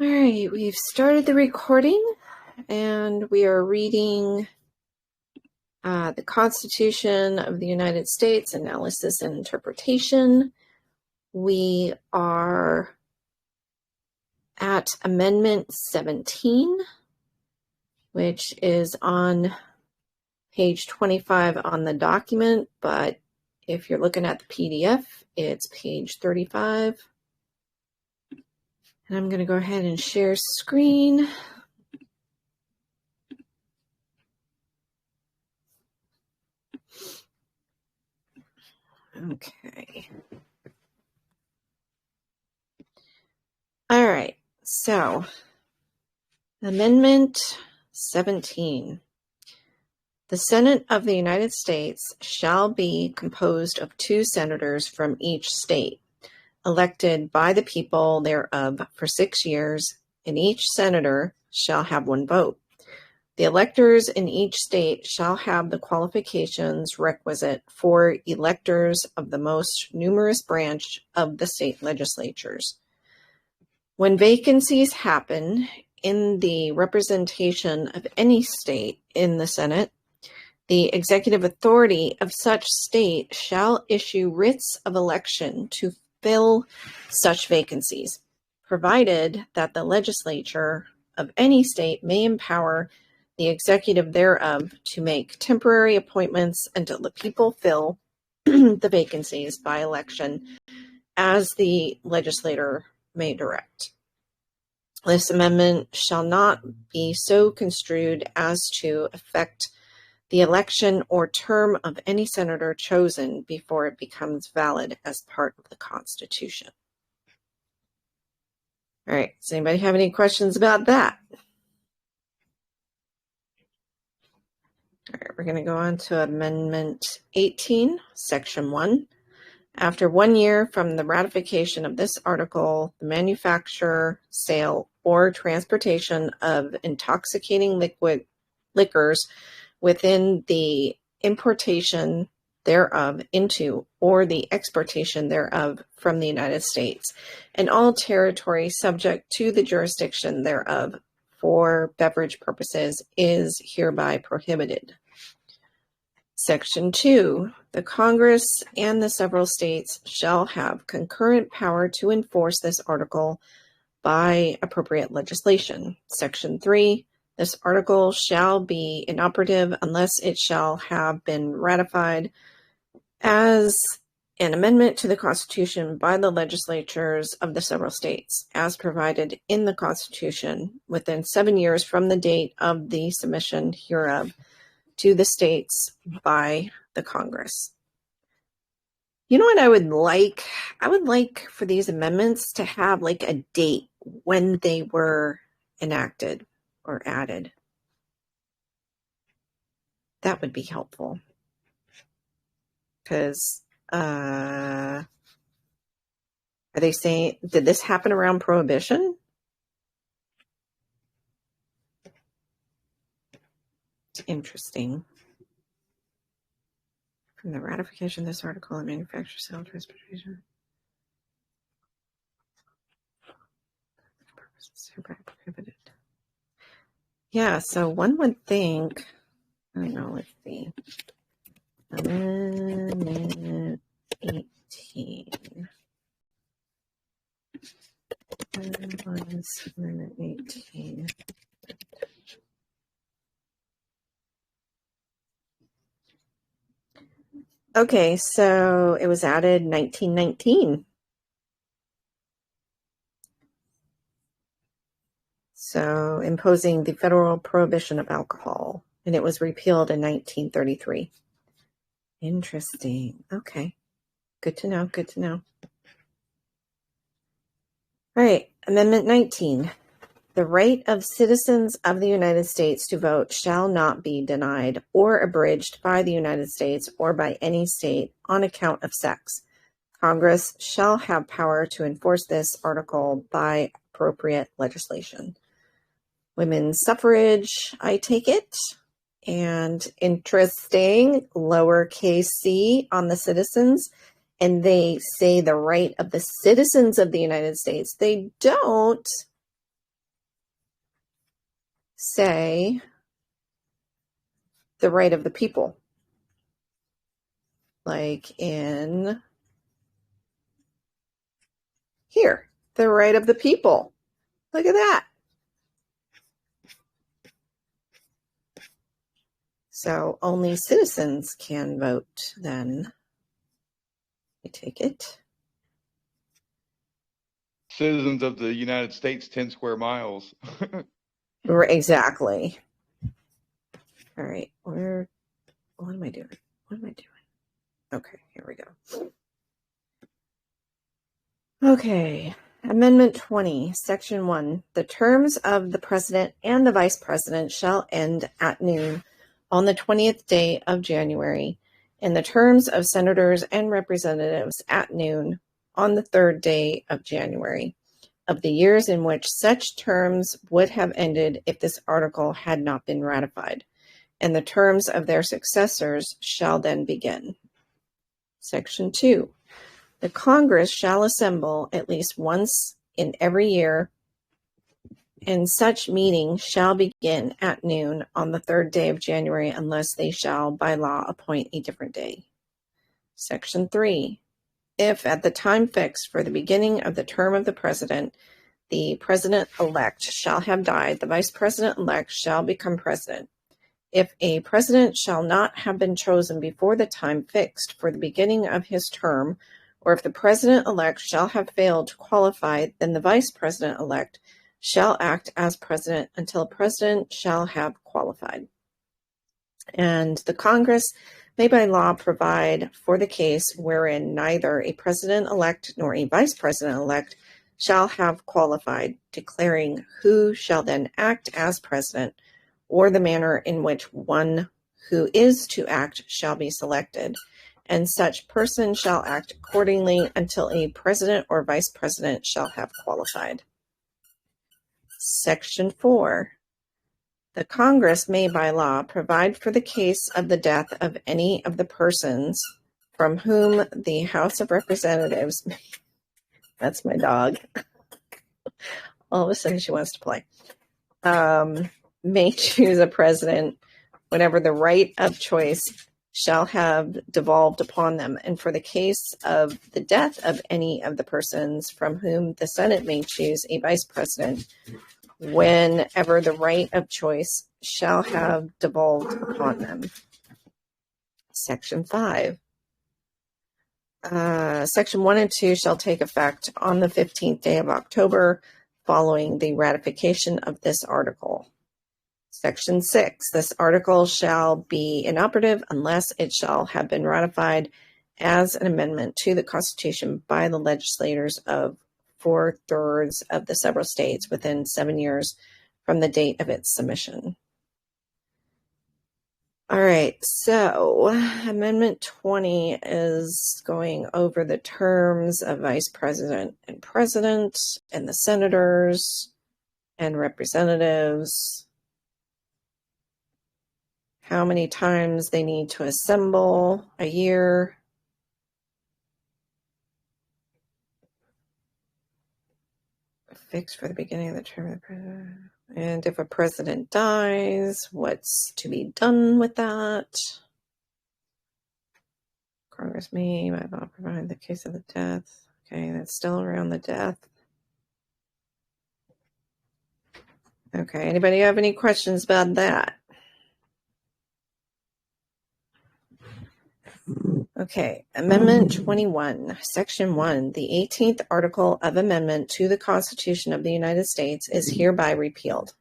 All right, we've started the recording and we are reading the Constitution of the United States, Analysis and Interpretation. We are at Amendment 17, which is on page 25 on the document, but if you're looking at the PDF, it's page 35. And I'm going to go ahead and share screen. Okay. All right. So, Amendment 17. The Senate of the United States shall be composed of 2 senators from each state, elected by the people thereof for 6 years, and each senator shall have 1 vote. The electors in each state shall have the qualifications requisite for electors of the most numerous branch of the state legislatures. When vacancies happen in the representation of any state in the Senate, the executive authority of such state shall issue writs of election to fill such vacancies, provided that the legislature of any state may empower the executive thereof to make temporary appointments until the people fill the vacancies by election as the legislator may direct. This amendment shall not be so construed as to affect the election or term of any senator chosen before it becomes valid as part of the Constitution. All right, does anybody have any questions about that? All right, we're going to go on to Amendment 18, Section 1. After 1 year from the ratification of this article, the manufacture, sale, or transportation of intoxicating liquors within the importation thereof into or the exportation thereof from the United States, and all territory subject to the jurisdiction thereof for beverage purposes is hereby prohibited. Section 2. The Congress and the several states shall have concurrent power to enforce this article by appropriate legislation. Section 3. This article shall be inoperative unless it shall have been ratified as an amendment to the Constitution by the legislatures of the several states, as provided in the Constitution, within 7 years from the date of the submission hereof to the states by the Congress. You know what I would like? I would like for these amendments to have like a date when they were enacted or added. That would be helpful. Because are they saying, did this happen around Prohibition? It's interesting. From the ratification of this article, and manufacture, sale, transportation. Purposes hereby prohibited. Yeah, so one would think, I don't know, let's see. Amendment 18. Amendment 18. Okay, so it was added 1919. So imposing the federal prohibition of alcohol, and it was repealed in 1933. Interesting. Okay. Good to know. Good to know. All right. Amendment 19. The right of citizens of the United States to vote shall not be denied or abridged by the United States or by any state on account of sex. Congress shall have power to enforce this article by appropriate legislation. Women's suffrage, I take it. And interesting, lowercase c on the citizens. And they say the right of the citizens of the United States. They don't say the right of the people. Like in here, the right of the people. Look at that. So only citizens can vote then. I take it. Citizens of the United States, 10 square miles. Exactly. All right. What am I doing? What am I doing? Okay, here we go. Okay. Amendment 20, Section 1. The terms of the President and the Vice President shall end at noon on the 20th day of January, and the terms of Senators and Representatives at noon on the 3rd day of January, of the years in which such terms would have ended if this article had not been ratified, and the terms of their successors shall then begin. Section 2. The Congress shall assemble at least once in every year, and such meeting shall begin at noon on the 3rd day of January unless they shall by law appoint a different day. Section 3. If at the time fixed for the beginning of the term of the President, the President-elect shall have died, the Vice President-elect shall become President. If a President shall not have been chosen before the time fixed for the beginning of his term, or if the President-elect shall have failed to qualify, then the Vice President-elect shall act as President until a President shall have qualified. And the Congress may by law provide for the case wherein neither a President-elect nor a Vice President-elect shall have qualified, declaring who shall then act as President, or the manner in which one who is to act shall be selected, and such person shall act accordingly until a President or Vice President shall have qualified. Section 4. The Congress may by law provide for the case of the death of any of the persons from whom the House of Representatives, that's my dog, all of a sudden she wants to play, may choose a president whenever the right of choice shall have devolved upon them, and for the case of the death of any of the persons from whom the Senate may choose a vice president, whenever the right of choice shall have devolved upon them. Section 5. Section 1 and 2 shall take effect on the 15th day of October following the ratification of this article. Section 6. This article shall be inoperative unless it shall have been ratified as an amendment to the Constitution by the legislators of 4/3 of the several states within 7 years from the date of its submission. All right, so Amendment 20 is going over the terms of Vice President and President and the Senators and Representatives, how many times they need to assemble a year, fixed for the beginning of the term of the president, and if a president dies, what's to be done with that? Congress may by law provide the case of the death. Okay, that's still around the death. Okay, anybody have any questions about that? Okay, Amendment 21, Section 1, the 18th Article of Amendment to the Constitution of the United States is hereby repealed.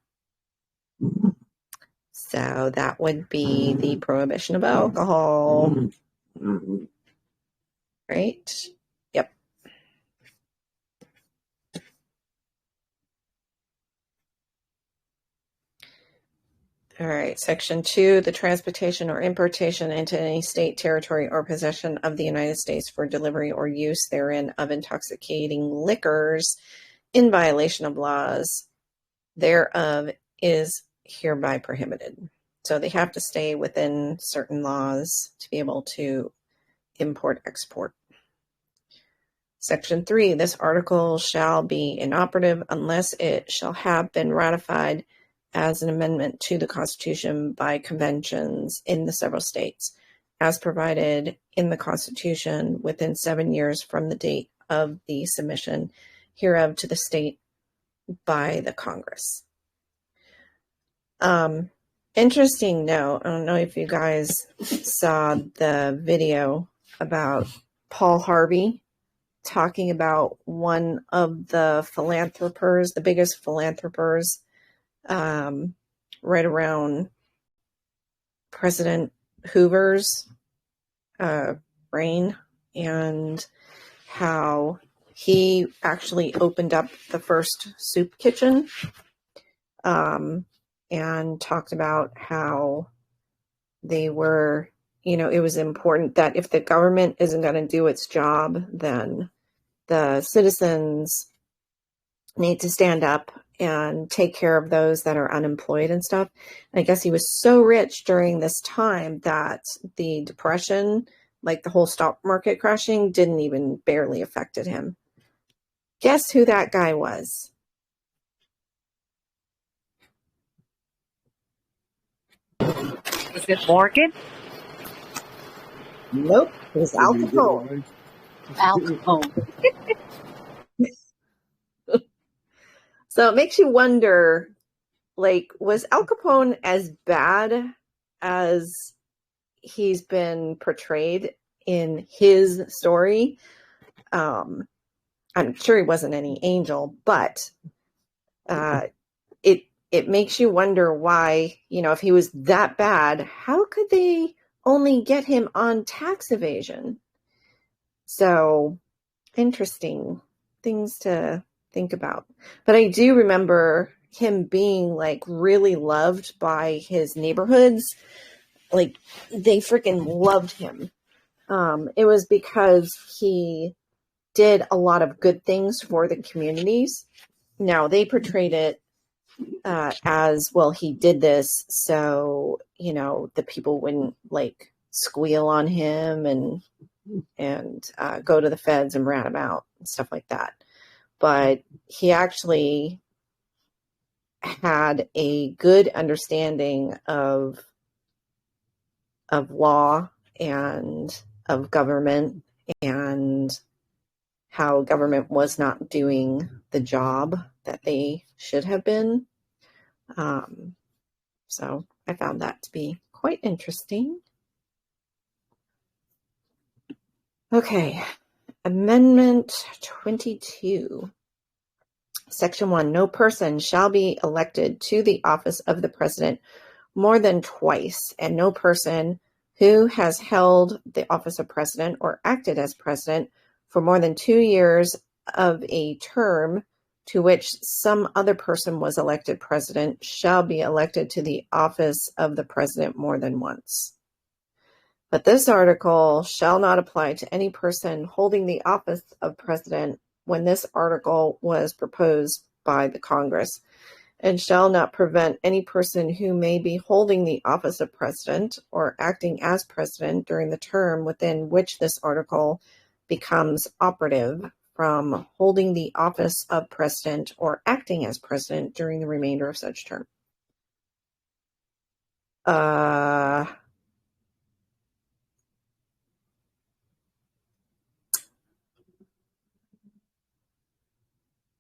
So that would be the prohibition of alcohol. Right? Yep. All right, Section 2, the transportation or importation into any state, territory, or possession of the United States for delivery or use therein of intoxicating liquors in violation of laws thereof is hereby prohibited. So they have to stay within certain laws to be able to import, export. Section 3, this article shall be inoperative unless it shall have been ratified as an amendment to the Constitution by conventions in the several states, as provided in the Constitution within 7 years from the date of the submission hereof to the state by the Congress. Interesting note, I don't know if you guys saw the video about Paul Harvey talking about one of the philanthropers, the biggest philanthropers, right around President Hoover's reign, and how he actually opened up the first soup kitchen, and talked about how they were, it was important that if the government isn't going to do its job, then the citizens need to stand up and take care of those that are unemployed and stuff. And I guess he was so rich during this time that the depression, like the whole stock market crashing, didn't even barely affected him. Guess who that guy was? Was it Morgan? Nope, it was Al Capone. Al Capone. So it makes you wonder, like, was Al Capone as bad as he's been portrayed in his story? I'm sure he wasn't any angel, but it makes you wonder why, if he was that bad, how could they only get him on tax evasion? So interesting things to think about. But I do remember him being like really loved by his neighborhoods. Like they freaking loved him. It was because he did a lot of good things for the communities. Now they portrayed it as, well, he did this so, the people wouldn't like squeal on him and go to the feds and rat him out and stuff like that. But he actually had a good understanding of law and of government, and how government was not doing the job that they should have been. So I found that to be quite interesting. Okay, Amendment 22. Section 1, no person shall be elected to the office of the president more than twice, and no person who has held the office of president or acted as president for more than 2 years of a term to which some other person was elected president shall be elected to the office of the president more than once. But this article shall not apply to any person holding the office of president when this article was proposed by the Congress, and shall not prevent any person who may be holding the office of president or acting as president during the term within which this article becomes operative from holding the office of president or acting as president during the remainder of such term.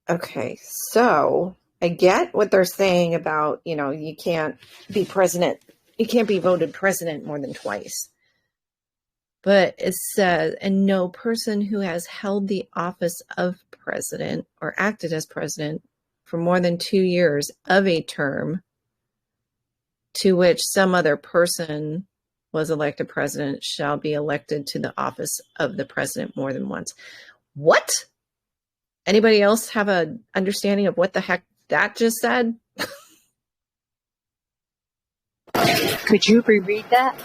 Okay, so I get what they're saying about, you can't be president, you can't be voted president more than twice. But it says, and no person who has held the office of president or acted as president for more than 2 years of a term to which some other person was elected president shall be elected to the office of the president more than once. What? Anybody else have an understanding of what the heck that just said? Could you reread that?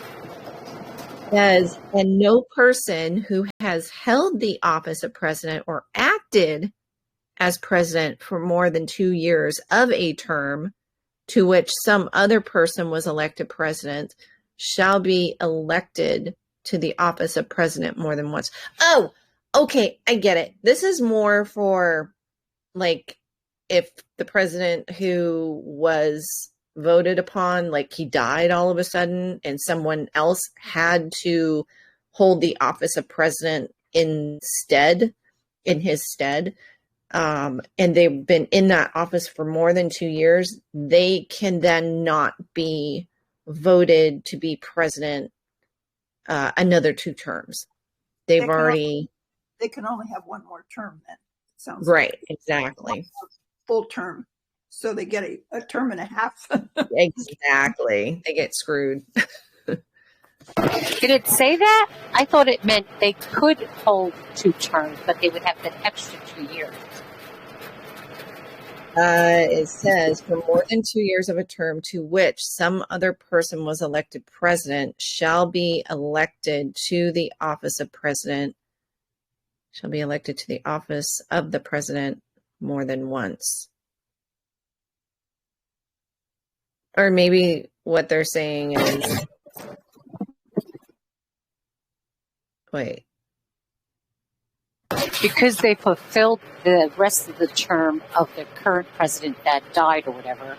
Says, and no person who has held the office of president or acted as president for more than 2 years of a term to which some other person was elected president shall be elected to the office of president more than once. Oh, okay, I get it. This is more for, like, if the president who was voted upon, like he died all of a sudden and someone else had to hold the office of president in his stead, and they've been in that office for more than 2 years, they can then not be voted to be president another 2 terms. They can only have one more term then. Sounds right, like. exactly. Full term. So they get a term and a half. Exactly. They get screwed. Did it say that? I thought it meant they could hold 2 terms, but they would have that extra 2 years. It says, for more than 2 years of a term to which some other person was elected president shall be elected to the office of president, shall be elected to the office of the president more than once. Or maybe what they're saying is, wait. Because they fulfilled the rest of the term of the current president that died or whatever,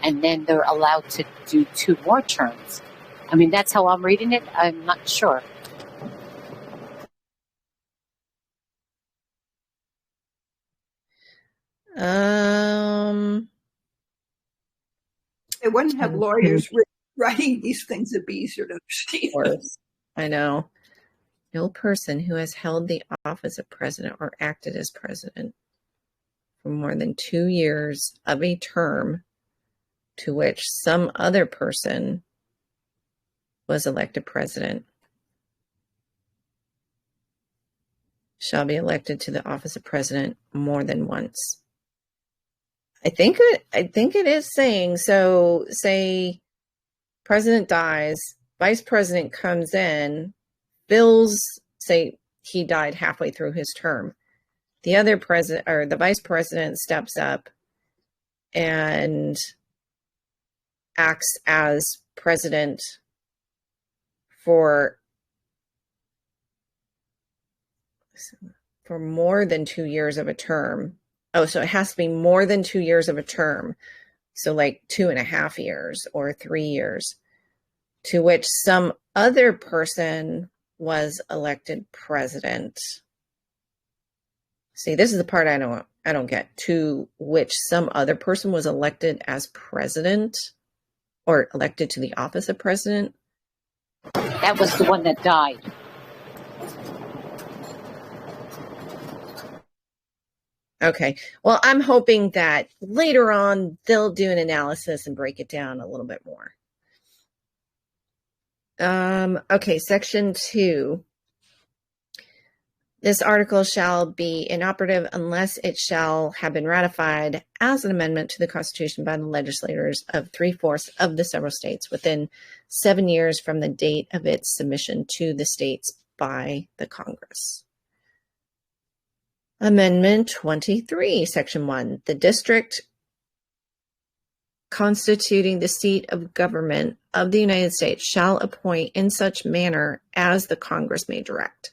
and then they're allowed to do 2 more terms. I mean, that's how I'm reading it. I'm not sure. They wouldn't have lawyers writing these things. It'd be easier to understand. Of course. I know. No person who has held the office of president or acted as president for more than 2 years of a term to which some other person was elected president shall be elected to the office of president more than once. I think it is saying, so say president dies, vice president comes in, fills, say he died halfway through his term. The other president or the vice president steps up and acts as president for more than 2 years of a term. Oh, so it has to be more than 2 years of a term. So like 2.5 years or 3 years, to which some other person was elected president. See, this is the part I don't get. To which some other person was elected as president or elected to the office of president. That was the one that died. Okay. Well, I'm hoping that later on they'll do an analysis and break it down a little bit more. Okay, section 2. This article shall be inoperative unless it shall have been ratified as an amendment to the Constitution by the legislators of 3/4 of the several states within 7 years from the date of its submission to the states by the Congress. Amendment 23, Section 1. The district constituting the seat of government of the United States shall appoint in such manner as the Congress may direct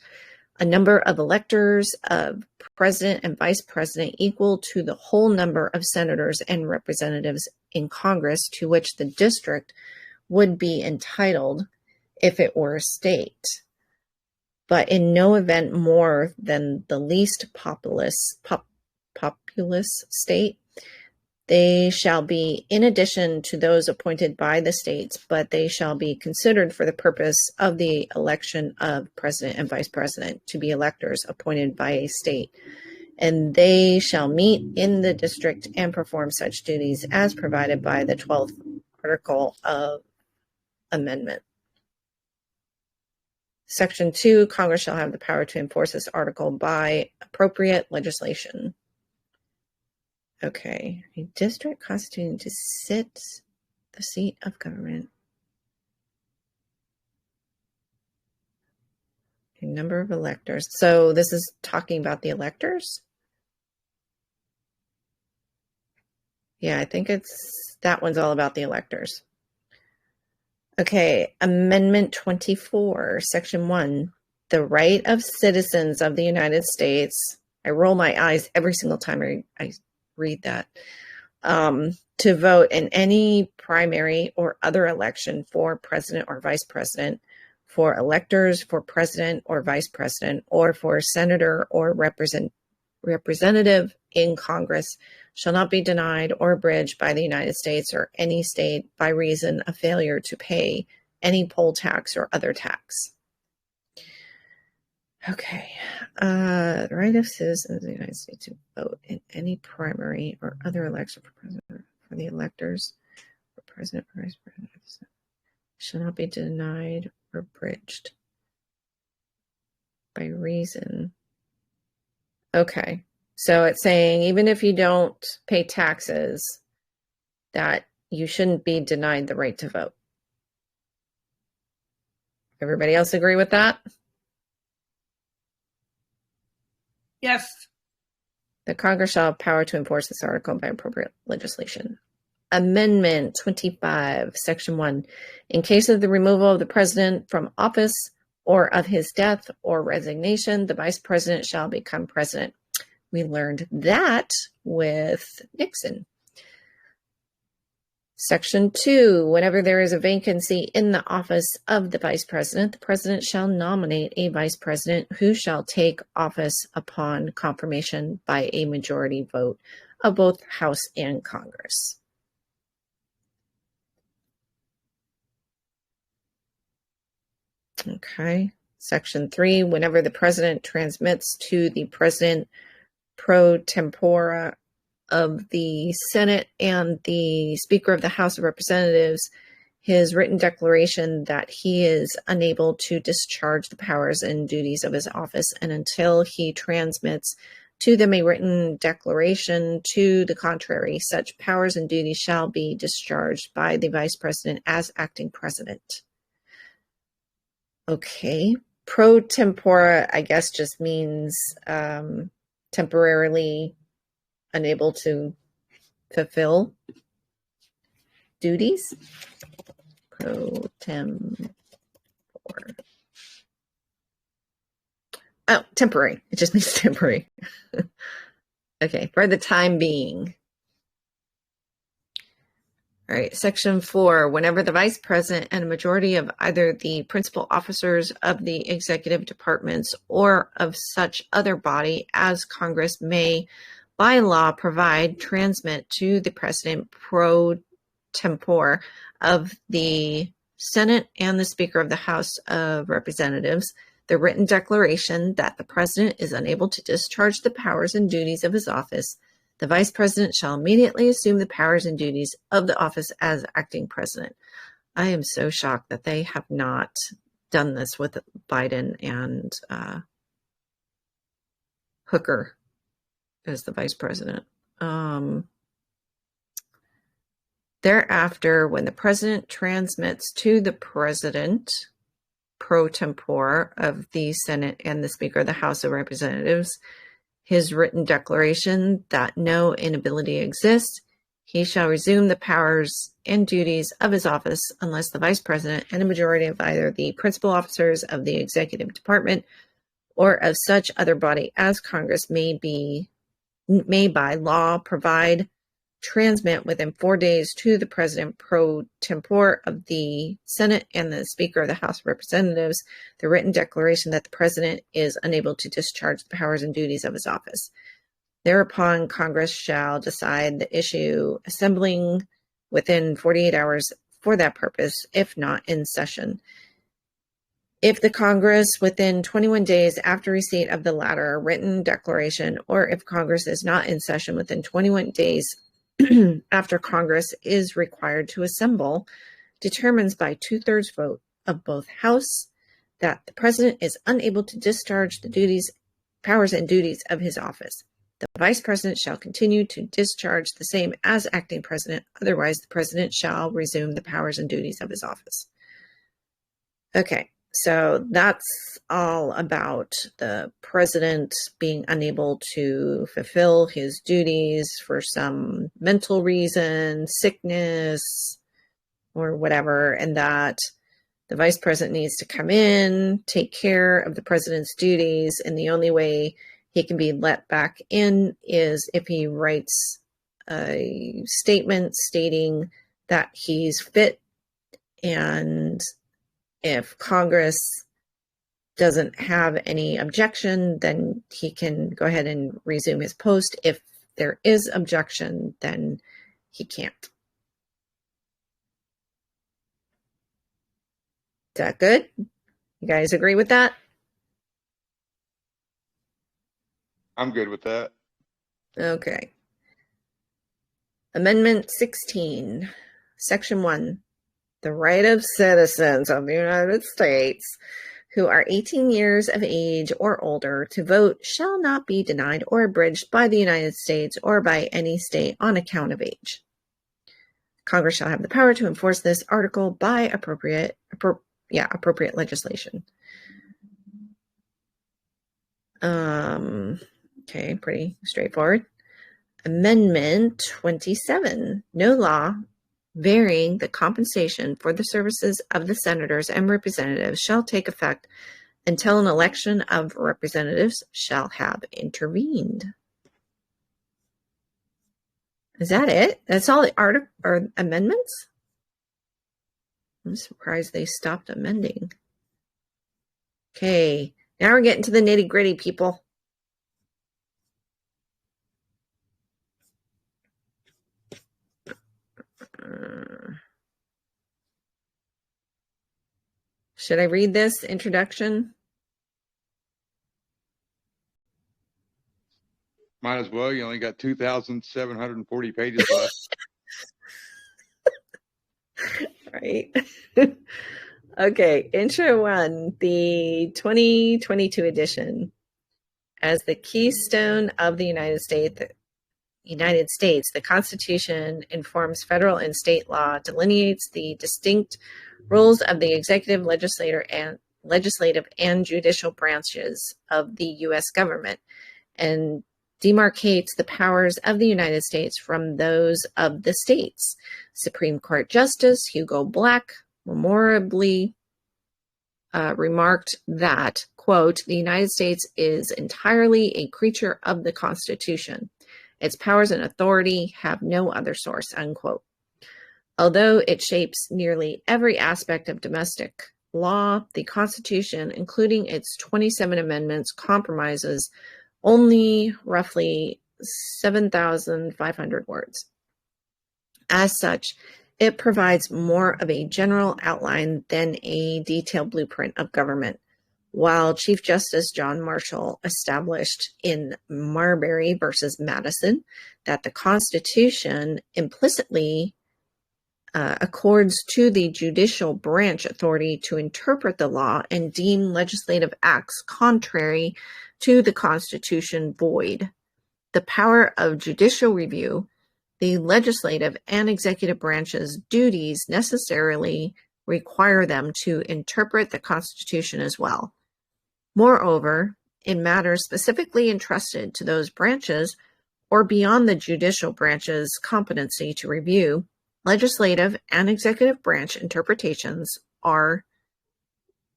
a number of electors of president and vice president equal to the whole number of senators and representatives in Congress to which the district would be entitled if it were a state, but in no event more than the least populous state. They shall be in addition to those appointed by the states, but they shall be considered for the purpose of the election of president and vice president to be electors appointed by a state. And they shall meet in the district and perform such duties as provided by the 12th article of amendment. Section 2, Congress shall have the power to enforce this article by appropriate legislation. Okay, a district constituting to sit the seat of government. A number of electors. So this is talking about the electors? Yeah, I think that one's all about the electors. Okay, Amendment 24, Section 1. The right of citizens of the United States. I roll my eyes every single time I read that. to vote in any primary or other election for president or vice president, for electors for president or vice president, or for senator or representative in Congress shall not be denied or abridged by the United States or any state by reason of failure to pay any poll tax or other tax. Okay. The right of citizens of the United States to vote in any primary or other election for president, for the electors, for president or vice president, shall not be denied or abridged by reason. Okay. So it's saying even if you don't pay taxes, that you shouldn't be denied the right to vote. Everybody else agree with that? Yes. The Congress shall have power to enforce this article by appropriate legislation. Amendment 25, Section 1. In case of the removal of the president from office or of his death or resignation, the vice president shall become president. We learned that with Nixon. Section 2. Whenever there is a vacancy in the office of the vice president, the president shall nominate a vice president who shall take office upon confirmation by a majority vote of both House and Congress. Okay. Section 3. Whenever the president transmits to the president pro tempore of the Senate and the Speaker of the House of Representatives his written declaration that he is unable to discharge the powers and duties of his office, and until he transmits to them a written declaration to the contrary, such powers and duties shall be discharged by the Vice President as acting president. Okay. Pro tempore, I guess, just means temporarily unable to fulfill duties. Pro tempore. Oh, temporary. It just means temporary. Okay, for the time being. All right, Section 4. Whenever the Vice President and a majority of either the principal officers of the executive departments or of such other body as Congress may by law provide, transmit to the President pro tempore of the Senate and the Speaker of the House of Representatives the written declaration that the President is unable to discharge the powers and duties of his office, the Vice President shall immediately assume the powers and duties of the office as acting President. I am so shocked that they have not done this with Biden and Hooker as the Vice President. Thereafter, when the President transmits to the President pro tempore of the Senate and the Speaker of the House of Representatives his written declaration that no inability exists, he shall resume the powers and duties of his office unless the Vice President and a majority of either the principal officers of the executive department or of such other body as Congress may by law provide, transmit within 4 days to the President pro tempore of the Senate and the Speaker of the House of Representatives the written declaration that the President is unable to discharge the powers and duties of his office. Thereupon, Congress shall decide the issue, assembling within 48 hours for that purpose, if not in session. If the Congress, within 21 days after receipt of the latter written declaration, or if Congress is not in session within 21 days after Congress is required to assemble, determines by 2/3 vote of both House that the President is unable to discharge the powers and duties of his office. The Vice President shall continue to discharge the same as acting President. Otherwise, the President shall resume the powers and duties of his office. Okay. So that's all about the President being unable to fulfill his duties for some mental reason, sickness, or whatever, and that the Vice President needs to come in, take care of the President's duties, and the only way he can be let back in is if he writes a statement stating that he's fit, and if Congress doesn't have any objection, then he can go ahead and resume his post. If there is objection, then he can't. Is that good? You guys agree with that? I'm good with that. Okay. Amendment 16, Section 1. The right of citizens of the United States who are 18 years of age or older to vote shall not be denied or abridged by the United States or by any state on account of age. Congress shall have the power to enforce this article by appropriate legislation. Okay, pretty straightforward. Amendment 27. No law varying the compensation for the services of the senators and representatives shall take effect until an election of representatives shall have intervened. Is that it? That's all the amendments? I'm surprised they stopped amending. Okay, now we're getting to the nitty-gritty, people. Should I read this introduction? Might as well. You only got 2,740 pages left. Right. Okay, Intro 1, the 2022 edition. As the keystone of the United States, the Constitution informs federal and state law, delineates the distinct roles of the executive, legislative, and judicial branches of the U.S. government, and demarcates the powers of the United States from those of the states. Supreme Court Justice Hugo Black memorably remarked that, quote, the United States is entirely a creature of the Constitution. Its powers and authority have no other source, unquote. Although it shapes nearly every aspect of domestic law, the Constitution, including its 27 amendments, comprises only roughly 7,500 words. As such, it provides more of a general outline than a detailed blueprint of government. While Chief Justice John Marshall established in Marbury versus Madison that the Constitution implicitly accords to the judicial branch authority to interpret the law and deem legislative acts contrary to the Constitution void, the power of judicial review, the legislative and executive branches' duties necessarily require them to interpret the Constitution as well. Moreover, in matters specifically entrusted to those branches or beyond the judicial branch's competency to review, legislative and executive branch interpretations are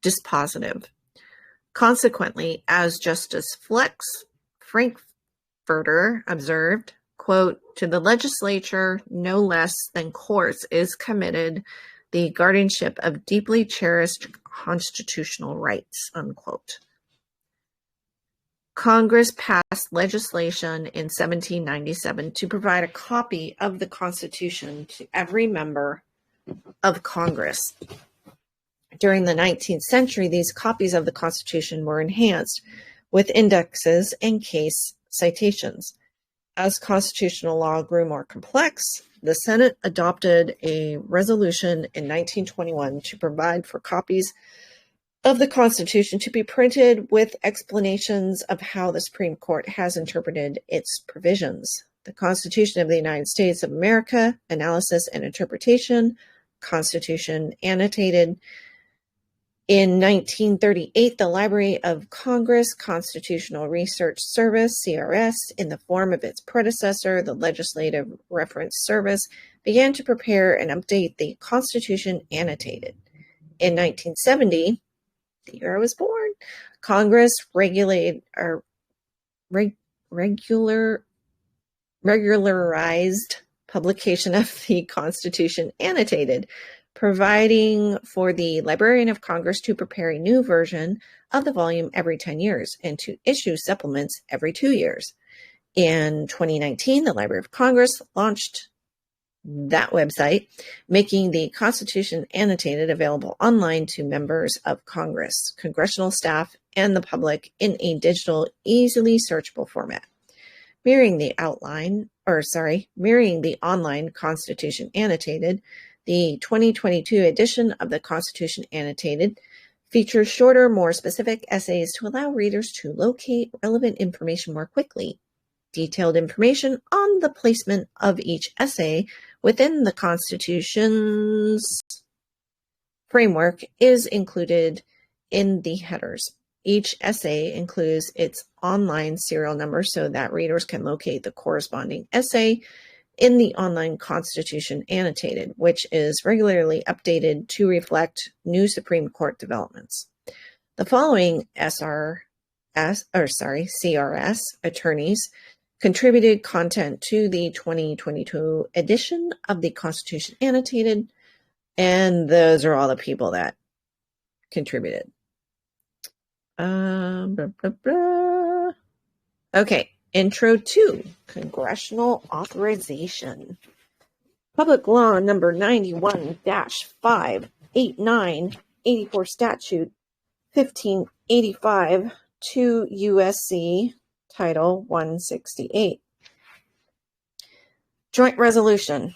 dispositive. Consequently, as Justice Frankfurter observed, quote, to the legislature, no less than courts, is committed the guardianship of deeply cherished constitutional rights, unquote. Congress passed legislation in 1797 to provide a copy of the Constitution to every member of Congress. During the 19th century, these copies of the Constitution were enhanced with indexes and case citations. As constitutional law grew more complex, the Senate adopted a resolution in 1921 to provide for copies of the Constitution to be printed with explanations of how the Supreme Court has interpreted its provisions. The Constitution of the United States of America, Analysis and Interpretation, Constitution Annotated. In 1938, the Library of Congress Constitutional Research Service, CRS, in the form of its predecessor, the Legislative Reference Service, began to prepare and update the Constitution Annotated. In 1970, the year I was born, Congress regularly regularized publication of the Constitution annotated, providing for the Librarian of Congress to prepare a new version of the volume every 10 years and to issue supplements every 2 years. In 2019, the Library of Congress launched that website, making the Constitution annotated available online to members of Congress, congressional staff, and the public in a digital, easily searchable format. Mirroring the online Constitution annotated, the 2022 edition of the Constitution annotated features shorter, more specific essays to allow readers to locate relevant information more quickly. Detailed information on the placement of each essay within the Constitution's framework is included in the headers. Each essay includes its online serial number so that readers can locate the corresponding essay in the online Constitution annotated, which is regularly updated to reflect new Supreme Court developments. The following CRS attorneys contributed content to the 2022 edition of the Constitution annotated, and those are all the people that contributed. Okay, Intro to Congressional Authorization. Public Law Number 91-589, 84 Statute 1585, 2 U.S.C. Title 168. Joint Resolution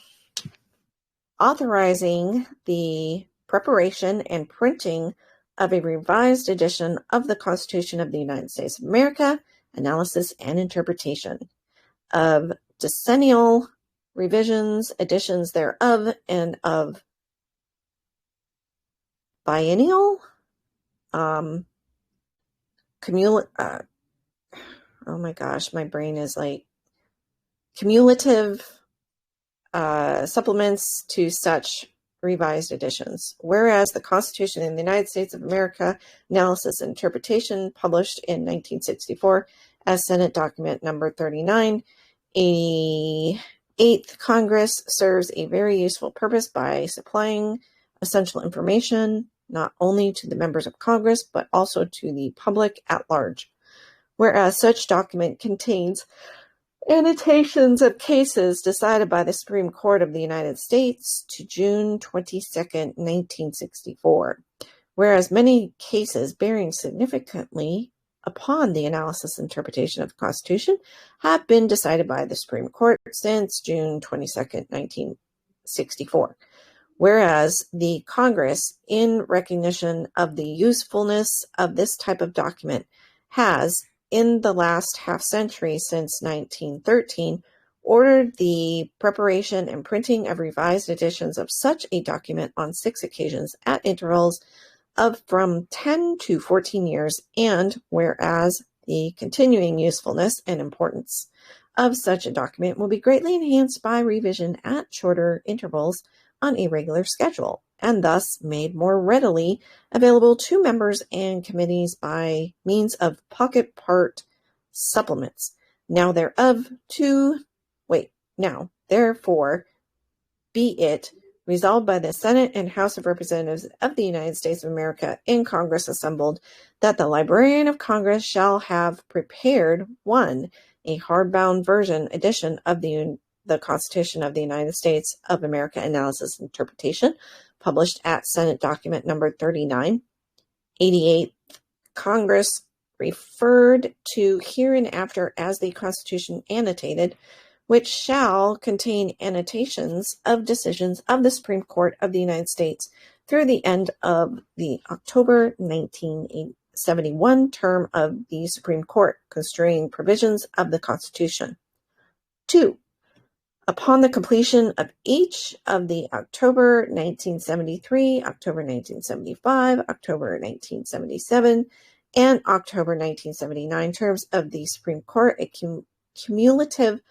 authorizing the preparation and printing of a revised edition of the Constitution of the United States of America, analysis and interpretation of decennial revisions, editions thereof, and of biennial, oh my gosh, my brain is like cumulative supplements to such revised editions. Whereas the Constitution in the United States of America, Analysis and Interpretation, published in 1964 as Senate Document Number 39, 88th Congress serves a very useful purpose by supplying essential information not only to the members of Congress, but also to the public at large. Whereas such document contains annotations of cases decided by the Supreme Court of the United States to June 22nd, 1964, whereas many cases bearing significantly upon the analysis and interpretation of the Constitution have been decided by the Supreme Court since June 22nd, 1964. Whereas the Congress, in recognition of the usefulness of this type of document, has in the last half century since 1913, ordered the preparation and printing of revised editions of such a document on 6 occasions at intervals of from 10 to 14 years, and whereas the continuing usefulness and importance of such a document will be greatly enhanced by revision at shorter intervals on a regular schedule, and thus made more readily available to members and committees by means of pocket part supplements. Therefore, be it resolved by the Senate and House of Representatives of the United States of America in Congress assembled that the Librarian of Congress shall have prepared 1. A hardbound version edition of the Constitution of the United States of America, Analysis and Interpretation, published at Senate Document Number 39, 88th Congress, referred to hereinafter as the Constitution annotated, which shall contain annotations of decisions of the Supreme Court of the United States through the end of the October 1971 term of the Supreme Court, construing provisions of the Constitution. 2. Upon the completion of each of the October 1973, October 1975, October 1977, and October 1979 terms of the Supreme Court, a cumulative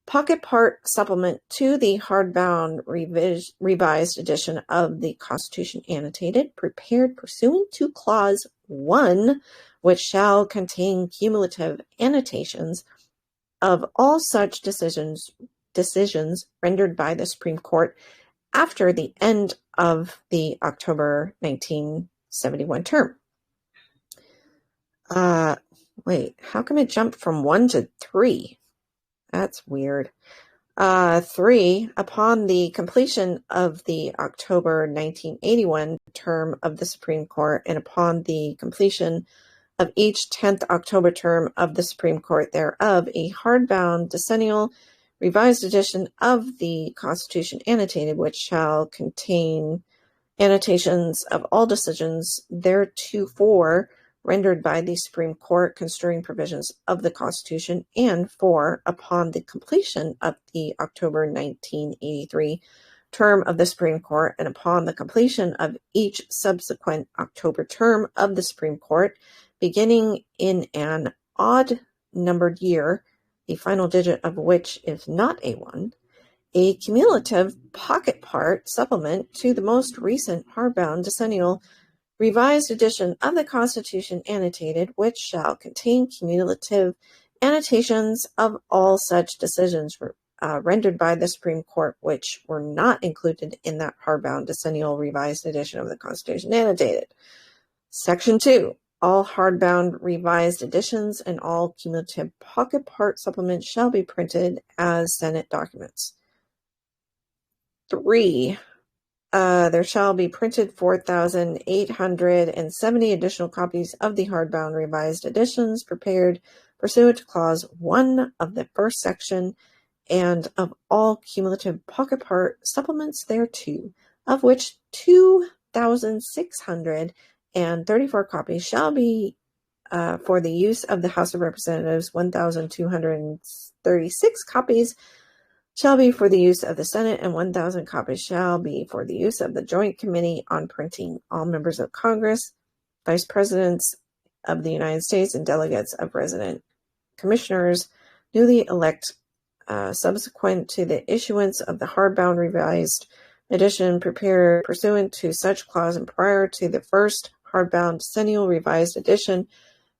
pocket part supplement to the hardbound revised edition of the Constitution annotated, prepared pursuant to Clause 1, which shall contain cumulative annotations of all such decisions rendered by the Supreme Court after the end of the October 1971 term. Wait, how come it jumped from 1 to 3? That's weird. 3, upon the completion of the October 1981 term of the Supreme Court and upon the completion of each 10th October term of the Supreme Court thereof, a hardbound decennial revised edition of the Constitution annotated, which shall contain annotations of all decisions theretofore rendered by the Supreme Court construing provisions of the Constitution, and 4, upon the completion of the October 1983 term of the Supreme Court and upon the completion of each subsequent October term of the Supreme Court, beginning in an odd-numbered year, the final digit of which is not a 1, a cumulative pocket part supplement to the most recent hardbound decennial revised edition of the Constitution annotated, which shall contain cumulative annotations of all such decisions rendered by the Supreme Court which were not included in that hardbound decennial revised edition of the Constitution annotated. Section 2. All hardbound revised editions and all cumulative pocket part supplements shall be printed as Senate documents. 3. There shall be printed 4,870 additional copies of the hardbound revised editions prepared pursuant to Clause 1 of the first section, and of all cumulative pocket part supplements thereto, of which 2,634 copies shall be for the use of the House of Representatives, 1,236 copies shall be for the use of the Senate, and 1,000 copies shall be for the use of the Joint Committee on Printing. All members of Congress, Vice Presidents of the United States, and delegates of resident commissioners newly elect subsequent to the issuance of the hardbound revised edition prepared pursuant to such clause and prior to the first hardbound decennial revised edition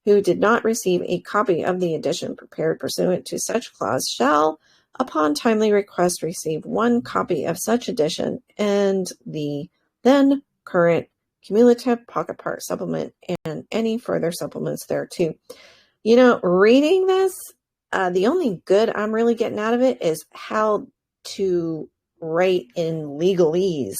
who did not receive a copy of the edition prepared pursuant to such clause shall, upon timely request, receive 1 copy of such edition and the then current cumulative pocket part supplement and any further supplements thereto. You know, reading this, the only good I'm really getting out of it is how to write in legalese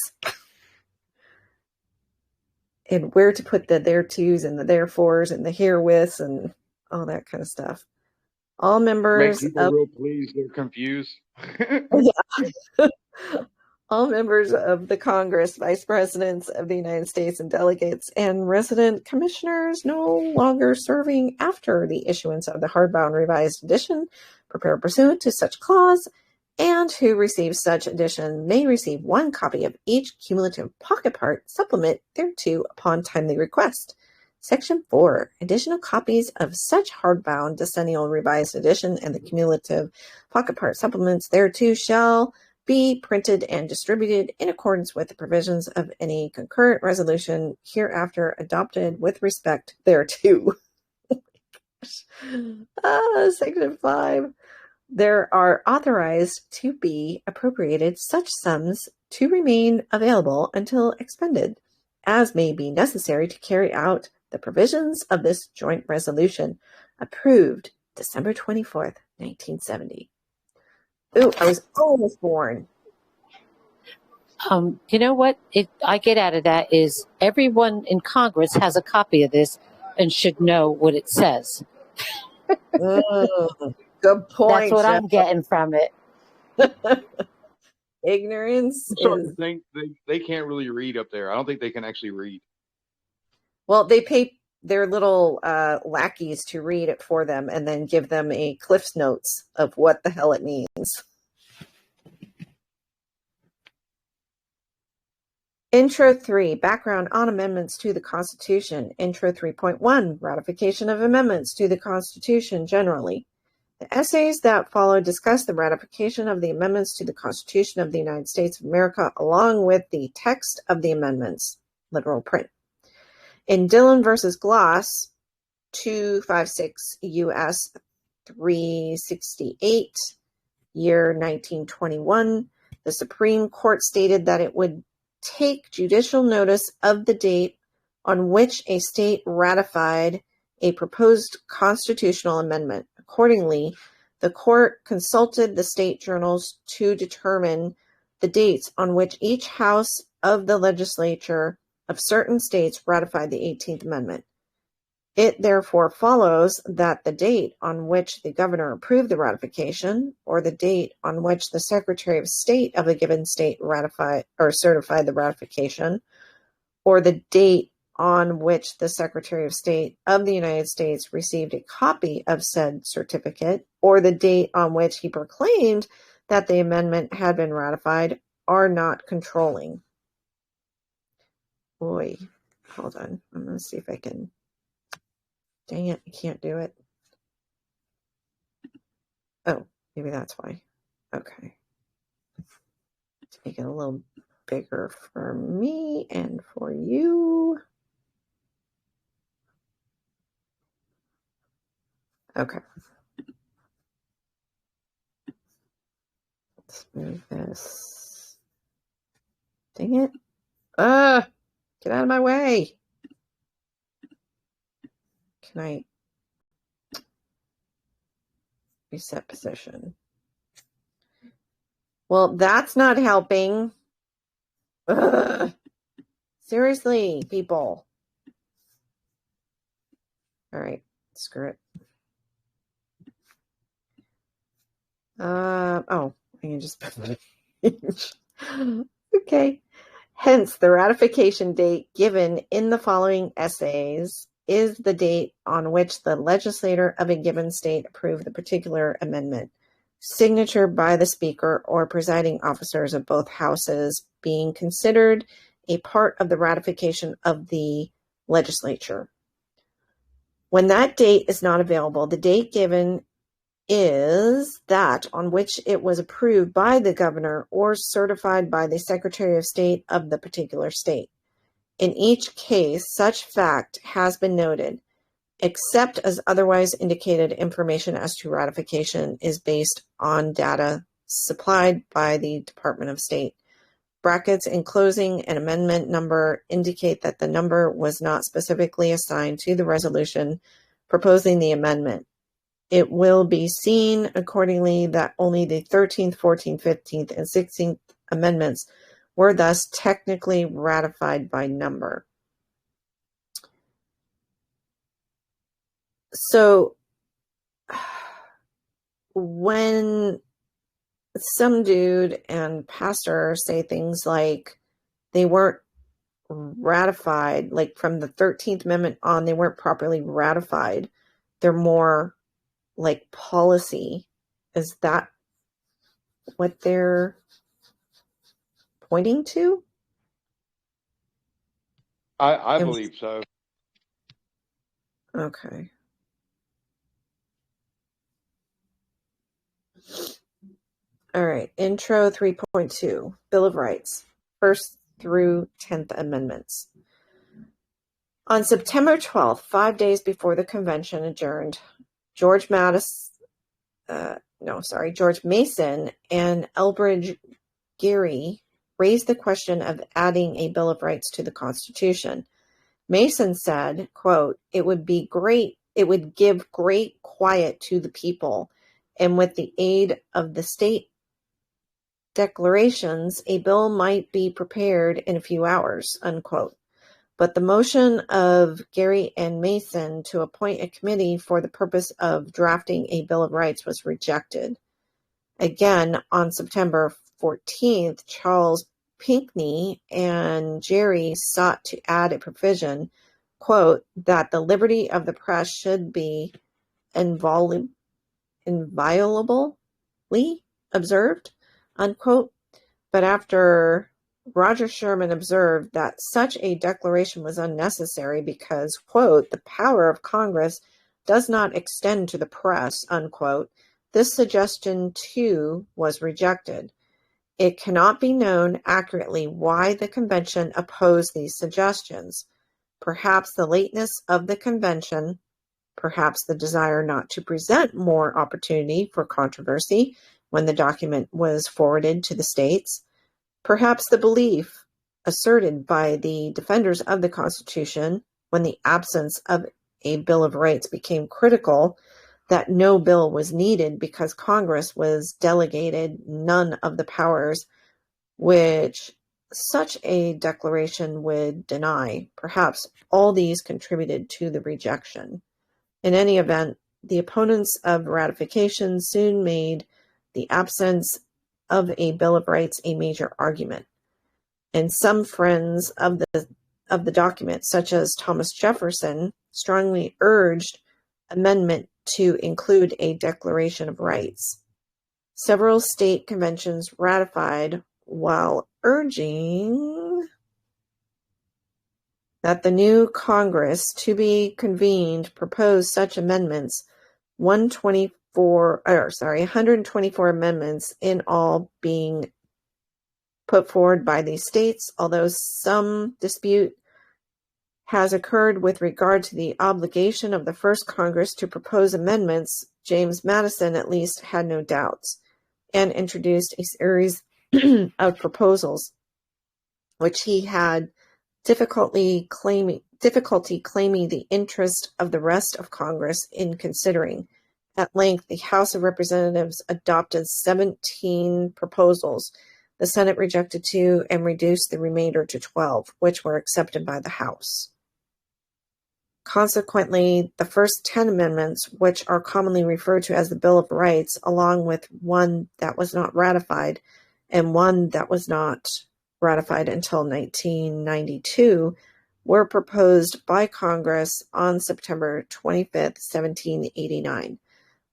and where to put the theretos and the therefores and the herewiths and all that kind of stuff. All members Make people real pleased. They're confused. All members of the Congress, Vice Presidents of the United States, and delegates and resident commissioners no longer serving after the issuance of the hardbound revised edition prepared pursuant to such clause, and who receive such edition may receive 1 copy of each cumulative pocket part supplement thereto upon timely request. Section 4. Additional copies of such hardbound decennial revised edition and the cumulative pocket part supplements thereto shall be printed and distributed in accordance with the provisions of any concurrent resolution hereafter adopted with respect thereto. Section 5. There are authorized to be appropriated such sums to remain available until expended, as may be necessary to carry out the provisions of this joint resolution, approved December 24th, 1970. Ooh, I was almost born. You know what I get out of that is everyone in Congress has a copy of this and should know what it says. Good point. That's what I'm getting from it. Ignorance is... They can't really read up there. I don't think they can actually read. Well, they pay their little lackeys to read it for them and then give them a Cliff's Notes of what the hell it means. Intro 3, Background on Amendments to the Constitution. Intro 3.1, Ratification of Amendments to the Constitution generally. The essays that follow discuss the ratification of the amendments to the Constitution of the United States of America along with the text of the amendments, literal print. In Dillon versus Gloss, 256 U.S. 368, year 1921, the Supreme Court stated that it would take judicial notice of the date on which a state ratified a proposed constitutional amendment. Accordingly, the court consulted the state journals to determine the dates on which each house of the legislature of certain states ratified the 18th Amendment. It therefore follows that the date on which the governor approved the ratification, or the date on which the Secretary of State of a given state ratified or certified the ratification, or the date on which the Secretary of State of the United States received a copy of said certificate, or the date on which he proclaimed that the amendment had been ratified, are not controlling. Boy, hold on. I'm going to see if I can. Dang it, I can't do it. Oh, maybe that's why. Okay. Let's make it a little bigger for me and for you. Okay. Let's move this. Dang it. Get out of my way. Can I reset position? Well, that's not helping. Ugh. Seriously, people. All right, screw it. I can just okay. Hence, the ratification date given in the following essays is the date on which the legislator of a given state approved the particular amendment. Signature by the speaker or presiding officers of both houses being considered a part of the ratification of the legislature. When that date is not available, the date given is that on which it was approved by the governor or certified by the Secretary of State of the particular state. In each case, such fact has been noted, except as otherwise indicated. Information as to ratification is based on data supplied by the Department of State. Brackets enclosing an amendment number indicate that the number was not specifically assigned to the resolution proposing the amendment. It will be seen accordingly that only the 13th, 14th, 15th, and 16th amendments were thus technically ratified by number. So when some dude and pastor say things like they weren't ratified, like from the 13th Amendment on, they weren't properly ratified, they're more like policy. Is that what they're pointing to? I believe so. Okay. All right. Intro 3.2, Bill of Rights, 1st through 10th Amendments. On September 12th, 5 days before the convention adjourned, George Mason and Elbridge Gerry raised the question of adding a Bill of Rights to the Constitution. Mason said, quote, it would give great quiet to the people, and with the aid of the state declarations, a bill might be prepared in a few hours, unquote. But the motion of Gerry and Mason to appoint a committee for the purpose of drafting a Bill of Rights was rejected. Again, on September 14th, Charles Pinckney and Gerry sought to add a provision, quote, that the liberty of the press should be inviolably observed, unquote. But after Roger Sherman observed that such a declaration was unnecessary because, quote, the power of Congress does not extend to the press, unquote, this suggestion too was rejected. It cannot be known accurately why the convention opposed these suggestions. Perhaps the lateness of the convention, perhaps the desire not to present more opportunity for controversy when the document was forwarded to the states, perhaps the belief asserted by the defenders of the Constitution when the absence of a Bill of Rights became critical that no bill was needed because Congress was delegated none of the powers which such a declaration would deny. Perhaps all these contributed to the rejection. In any event, the opponents of ratification soon made the absence of a Bill of Rights a major argument. And some friends of the document, such as Thomas Jefferson, strongly urged amendment to include a Declaration of Rights. Several state conventions ratified while urging that the new Congress to be convened proposed such amendments, 124 amendments in all being put forward by these states, although some dispute has occurred with regard to the obligation of the first Congress to propose amendments. James Madison at least had no doubts and introduced a series of proposals which he had difficulty claiming the interest of the rest of Congress in considering. At length, the House of Representatives adopted 17 proposals. The Senate rejected 2 and reduced the remainder to 12, which were accepted by the House. Consequently, the first 10 amendments, which are commonly referred to as the Bill of Rights, along with one that was not ratified and one that was not ratified until 1992, were proposed by Congress on September 25th, 1789,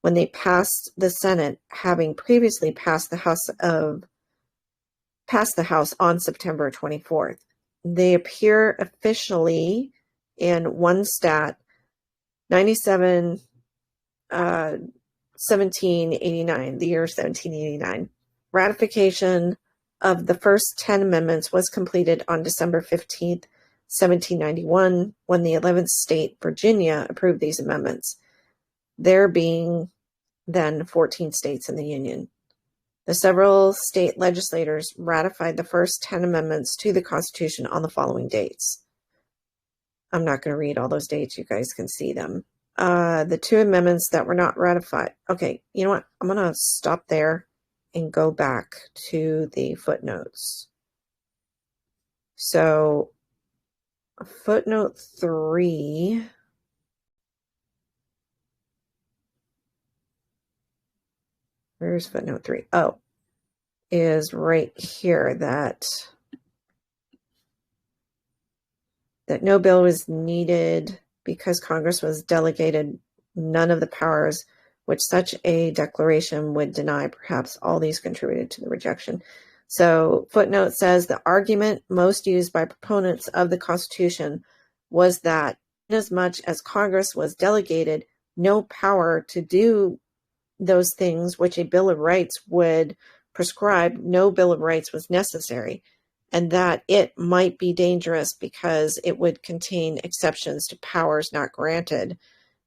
when they passed the Senate, having previously passed the House on September 24th. They appear officially in one stat, 97, 1789, the year 1789. Ratification of the first 10 amendments was completed on December 15th, 1791, when the 11th state, Virginia, approved these amendments, there being then 14 states in the Union. The several state legislators ratified the first 10 amendments to the Constitution on the following dates. I'm not going to read all those dates. You guys can see them. The 2 amendments that were not ratified. Okay, you know what? I'm going to stop there and go back to the footnotes. So, footnote 3. Where's footnote 3? Oh, is right here that no bill was needed because Congress was delegated none of the powers which such a declaration would deny. Perhaps all these contributed to the rejection. So footnote says the argument most used by proponents of the Constitution was that inasmuch as Congress was delegated no power to do those things which a Bill of Rights would prescribe, no Bill of Rights was necessary, and that it might be dangerous because it would contain exceptions to powers not granted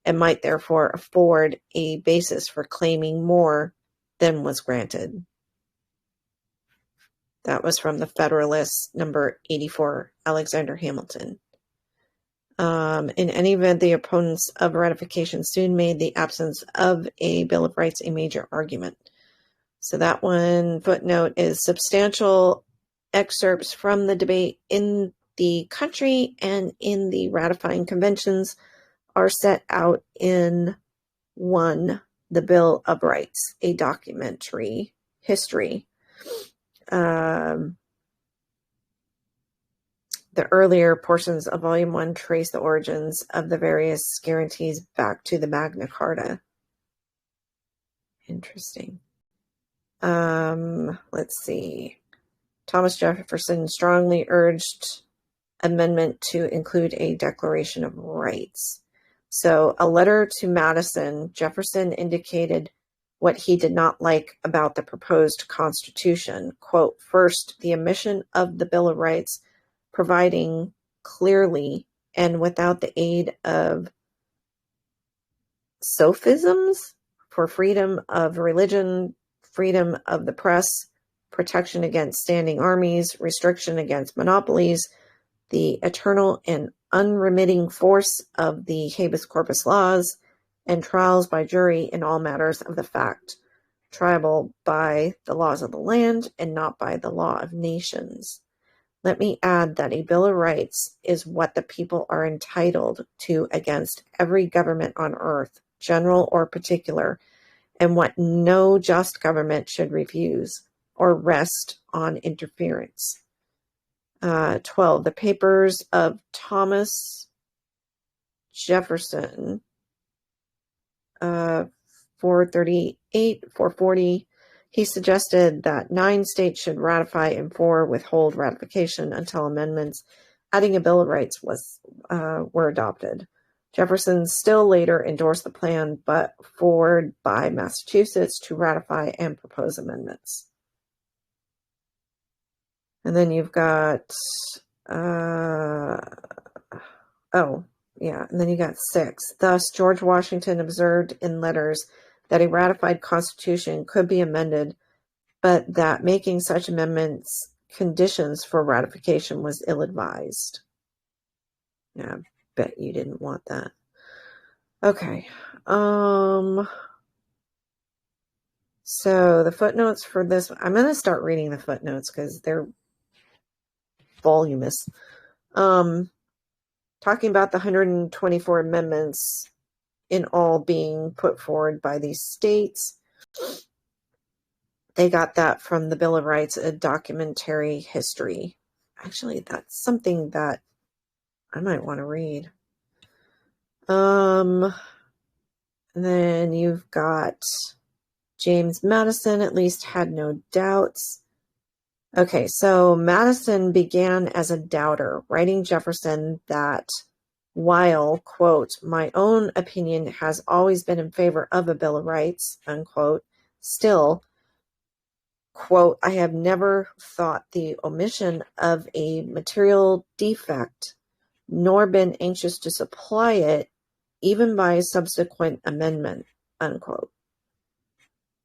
and might therefore afford a basis for claiming more than was granted. That was from the Federalist, number 84, Alexander Hamilton. In any event, the opponents of ratification soon made the absence of a Bill of Rights a major argument. So that one footnote is substantial excerpts from the debate in the country and in the ratifying conventions are set out in 1, the Bill of Rights, a documentary history. The earlier portions of Volume 1 trace the origins of the various guarantees back to the Magna Carta. Interesting. Let's see. Thomas Jefferson strongly urged amendment to include a Declaration of Rights. So a letter to Madison, Jefferson indicated what he did not like about the proposed Constitution. Quote, first, the omission of the Bill of Rights, providing clearly and without the aid of sophisms for freedom of religion, freedom of the press, protection against standing armies, restriction against monopolies, the eternal and unremitting force of the habeas corpus laws, and trials by jury in all matters of the fact, triable by the laws of the land and not by the law of nations. Let me add that a Bill of Rights is what the people are entitled to against every government on earth, general or particular, and what no just government should refuse or rest on interference. 12. The papers of Thomas Jefferson, 438, 440. He suggested that 9 states should ratify and 4 withhold ratification until amendments adding a Bill of Rights were adopted. Jefferson still later endorsed the plan, but forwarded by Massachusetts to ratify and propose amendments. And then you've got, and then you got 6. Thus, George Washington observed in letters that a ratified constitution could be amended, but that making such amendments conditions for ratification was ill-advised. Yeah, I bet you didn't want that. Okay. So the footnotes for this, I'm going to start reading the footnotes because they're voluminous. Talking about the 124 amendments in all being put forward by these states. They got that from the Bill of Rights, a documentary history. Actually, that's something that I might want to read. And then you've got James Madison, at least had no doubts. Okay, so Madison began as a doubter, writing Jefferson that while, quote, my own opinion has always been in favor of a Bill of Rights, unquote, still, quote, I have never thought the omission of a material defect, nor been anxious to supply it, even by subsequent amendment, unquote.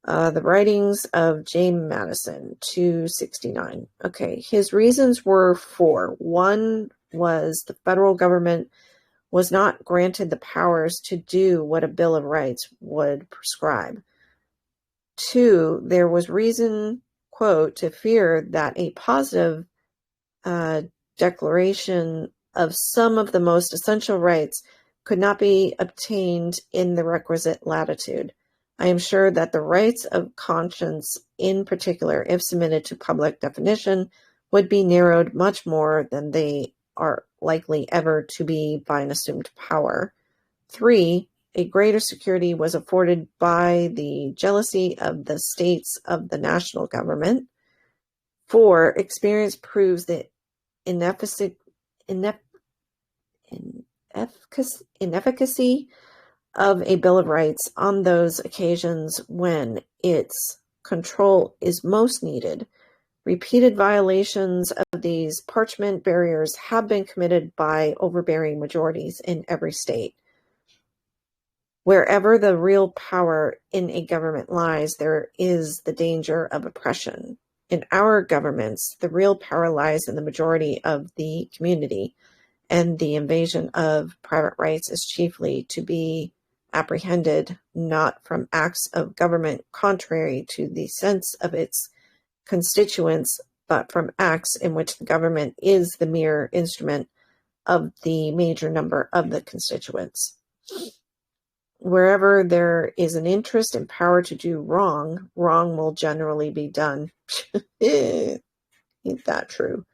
The writings of James Madison, 269. Okay, his reasons were 4. 1 was the federal government was not granted the powers to do what a Bill of Rights would prescribe. 2, there was reason, quote, to fear that a positive declaration of some of the most essential rights could not be obtained in the requisite latitude. I am sure that the rights of conscience, in particular, if submitted to public definition, would be narrowed much more than they are likely ever to be by an assumed power. 3, a greater security was afforded by the jealousy of the states of the national government. 4, experience proves the inefficacy of a Bill of Rights on those occasions when its control is most needed. Repeated violations of these parchment barriers have been committed by overbearing majorities in every state. Wherever the real power in a government lies, there is the danger of oppression. In our governments, the real power lies in the majority of the community, and the invasion of private rights is chiefly to be apprehended not from acts of government contrary to the sense of its constituents, but from acts in which the government is the mere instrument of the major number of the constituents. Wherever there is an interest and power to do wrong, wrong will generally be done. Ain't that true?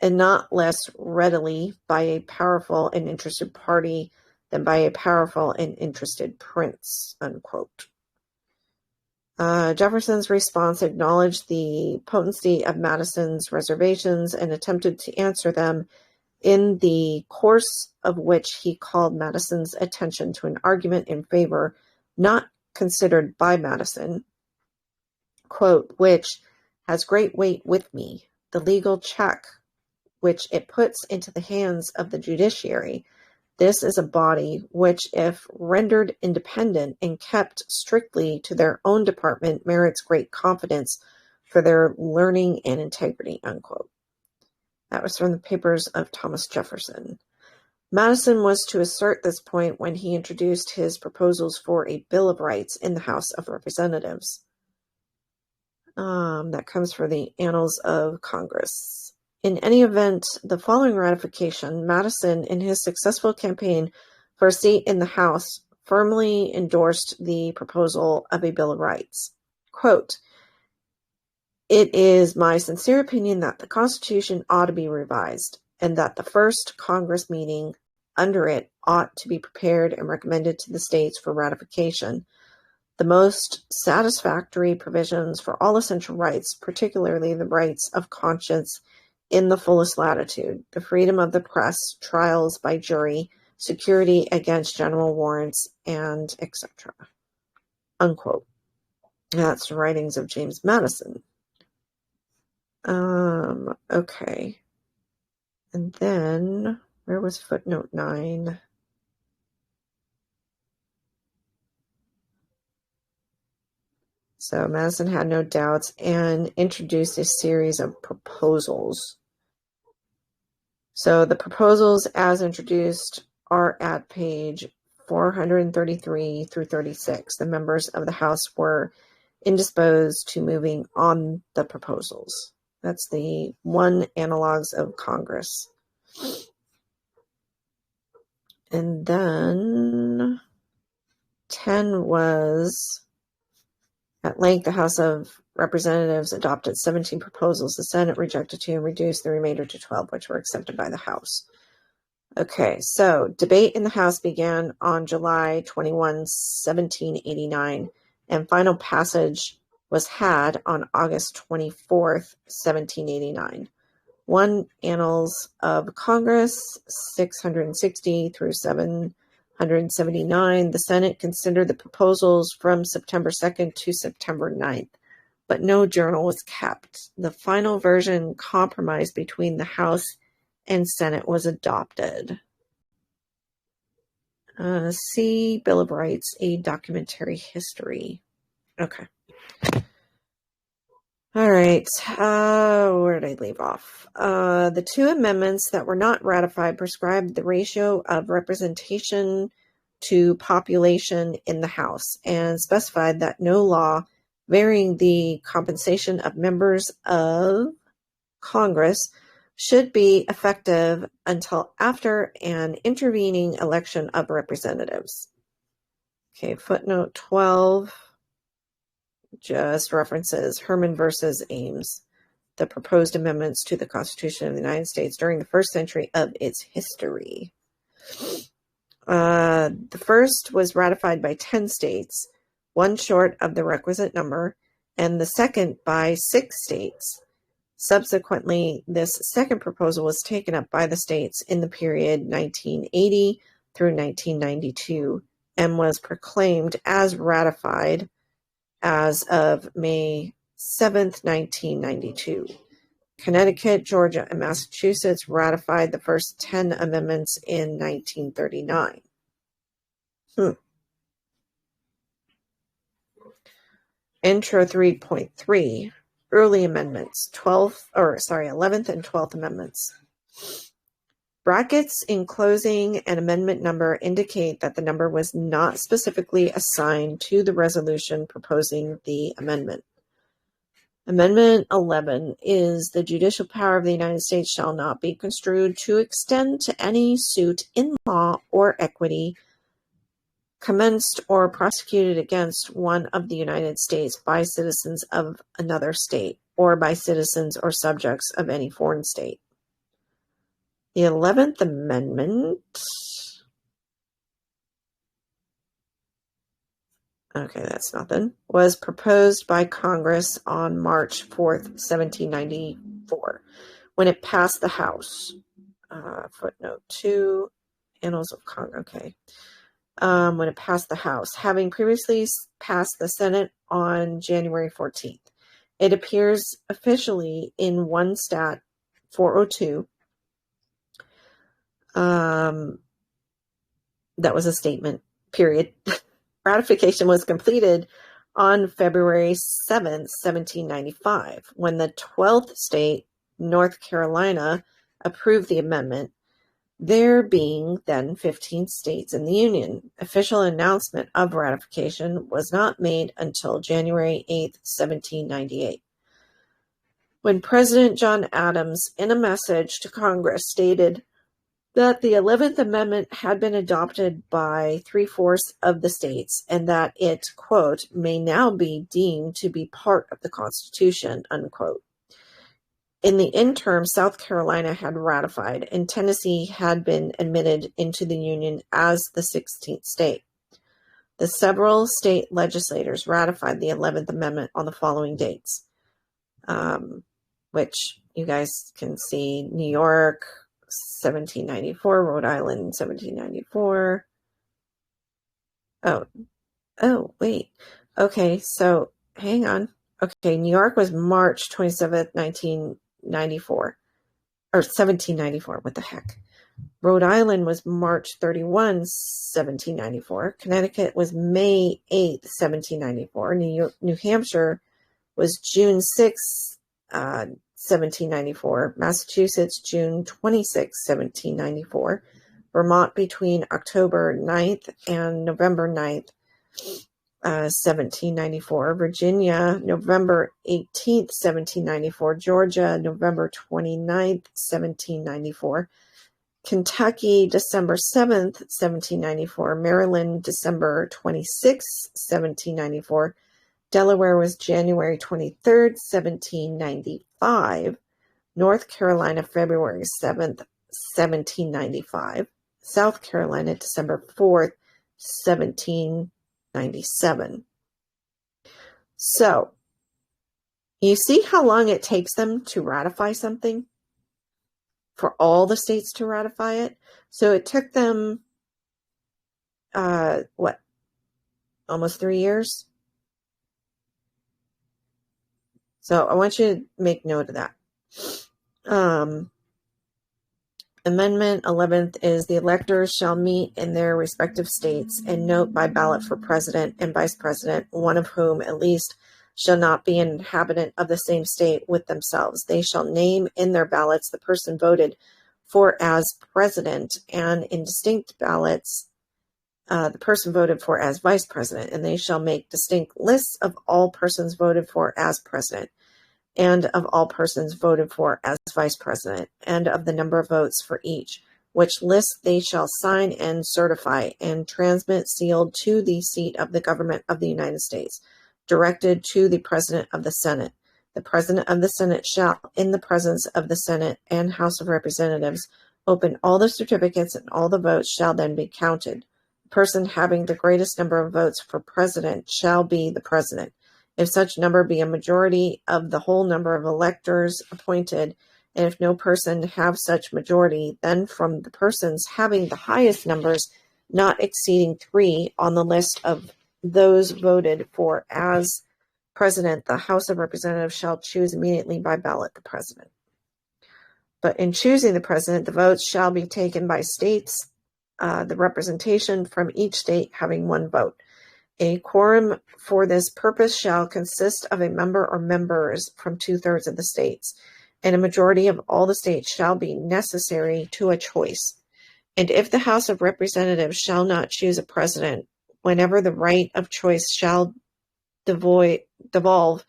And not less readily by a powerful and interested party than by a powerful and interested prince, unquote. Jefferson's response acknowledged the potency of Madison's reservations and attempted to answer them, in the course of which he called Madison's attention to an argument in favor not considered by Madison, quote, which has great weight with me, the legal check which it puts into the hands of the judiciary, This is a body which, if rendered independent and kept strictly to their own department, merits great confidence for their learning and integrity, unquote. That was from the papers of Thomas Jefferson. Madison was to assert this point when he introduced his proposals for a Bill of Rights in the House of Representatives. That comes from the Annals of Congress. In any event, the following ratification, Madison, in his successful campaign for a seat in the House, firmly endorsed the proposal of a Bill of Rights. Quote, "It is my sincere opinion that the Constitution ought to be revised, and that the first Congress meeting under it ought to be prepared and recommended to the states for ratification. The most satisfactory provisions for all essential rights, particularly the rights of conscience in the fullest latitude, the freedom of the press, trials by jury, security against general warrants, and etc." Unquote. That's the writings of James Madison. Okay. And then, where was footnote 9? So Madison had no doubts and introduced a series of proposals. So the proposals as introduced are at page 433 through 36. The members of the House were indisposed to moving on the proposals. That's the one analogs of Congress. And then 10 was, at length, the House of Representatives adopted 17 proposals. The Senate rejected 2 and reduced the remainder to 12, which were accepted by the House. Okay, so debate in the House began on July 21, 1789, and final passage was had on August 24, 1789. 1 Annals of Congress, 660 through 779. The Senate considered the proposals from September 2nd to September 9th, but no journal was kept. The final version, compromise between the House and Senate, was adopted. See Bill of Rights, a documentary history. Okay. All right. Where did I leave off? The 2 amendments that were not ratified prescribed the ratio of representation to population in the House and specified that no law varying the compensation of members of Congress should be effective until after an intervening election of representatives. Okay, footnote 12 just references Herman versus Ames, the proposed amendments to the Constitution of the United States during the first century of its history. The first was ratified by 10 states, 1 short of the requisite number, and the second by 6 states. Subsequently, this second proposal was taken up by the states in the period 1980 through 1992 and was proclaimed as ratified as of May 7th, 1992. Connecticut, Georgia, and Massachusetts ratified the first 10 amendments in 1939. Intro 3.3. Early amendments, 11th and 12th amendments. Brackets enclosing an amendment number indicate that the number was not specifically assigned to the resolution proposing the amendment. Amendment 11 is the judicial power of the United States shall not be construed to extend to any suit in law or equity commenced or prosecuted against one of the United States by citizens of another state or by citizens or subjects of any foreign state. The 11th Amendment, okay, that's nothing, was proposed by Congress on March 4th, 1794, when it passed the House. Footnote 2, Annals of Congress, okay. When it passed the House, having previously passed the Senate on January 14th. It appears officially in 1 Stat 402, That was a statement, period. Ratification was completed on February 7th, 1795, when the 12th state, North Carolina, approved the amendment, there being then 15 states in the Union. Official announcement of ratification was not made until January 8th, 1798. When President John Adams, in a message to Congress, stated that the 11th Amendment had been adopted by 3/4 of the states and that it, quote, may now be deemed to be part of the Constitution, unquote. In the interim, South Carolina had ratified and Tennessee had been admitted into the Union as the 16th state. The several state legislators ratified the 11th Amendment on the following dates, which you guys can see: New York, 1794, Rhode Island, 1794. Oh, wait. Okay, so hang on. Okay, New York was March 27th, 1994, or 1794. What the heck? Rhode Island was March 31, 1794. Connecticut was May 8th, 1794. New Hampshire was June 6th, 1794, Massachusetts, June 26, 1794, Vermont between October 9th and November 9th, 1794, Virginia, November 18th, 1794, Georgia, November 29th, 1794, Kentucky, December 7th, 1794, Maryland, December 26th, 1794, Delaware was January 23rd, 1795. North Carolina, February 7th, 1795. South Carolina, December 4th, 1797. So, you see how long it takes them to ratify something? For all the states to ratify it? So it took them, almost 3 years? So I want you to make note of that. Amendment 11th is the electors shall meet in their respective states and note by ballot for president and vice president, one of whom at least shall not be an inhabitant of the same state with themselves. They shall name in their ballots the person voted for as president, and in distinct ballots the person voted for as vice president, and they shall make distinct lists of all persons voted for as president, and of all persons voted for as vice president, and of the number of votes for each, which list they shall sign and certify, and transmit sealed to the seat of the government of the United States, directed to the President of the Senate. The President of the Senate shall, in the presence of the Senate and House of Representatives, open all the certificates, and all the votes shall then be counted. The person having the greatest number of votes for president shall be the president. If such number be a majority of the whole number of electors appointed, and if no person have such majority, then from the persons having the highest numbers, not exceeding 3 on the list of those voted for as president, the House of Representatives shall choose immediately by ballot the president. But in choosing the president, the votes shall be taken by states, the representation from each state having 1 vote. A quorum for this purpose shall consist of a member or members from 2/3 of the states, and a majority of all the states shall be necessary to a choice. And if the House of Representatives shall not choose a president, whenever the right of choice shall devolve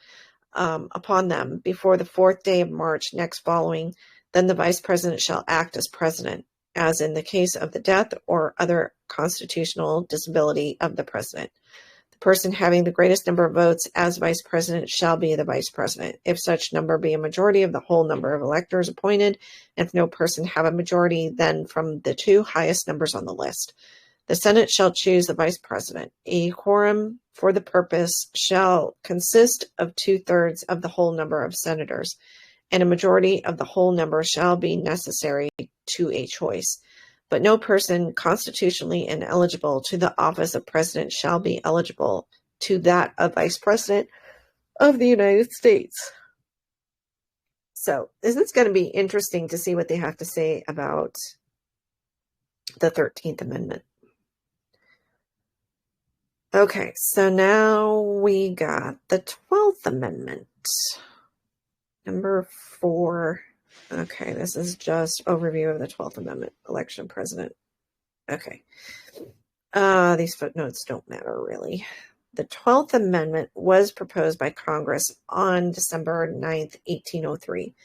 upon them before the 4th day of March next following, then the vice president shall act as president, as in the case of the death or other constitutional disability of the president. The person having the greatest number of votes as vice president shall be the vice president, if such number be a majority of the whole number of electors appointed, and if no person have a majority, then from the 2 highest numbers on the list. The Senate shall choose the vice president. A quorum for the purpose shall consist of 2/3 of the whole number of senators, and a majority of the whole number shall be necessary to a choice. But no person constitutionally ineligible to the office of president shall be eligible to that of vice president of the United States. So this is going to be interesting to see what they have to say about the 13th Amendment. Okay, so now we got the 12th Amendment. Number 4. Okay, this is just overview of the 12th Amendment, election of president. Okay. These footnotes don't matter, really. The 12th Amendment was proposed by Congress on December 9th, 1803,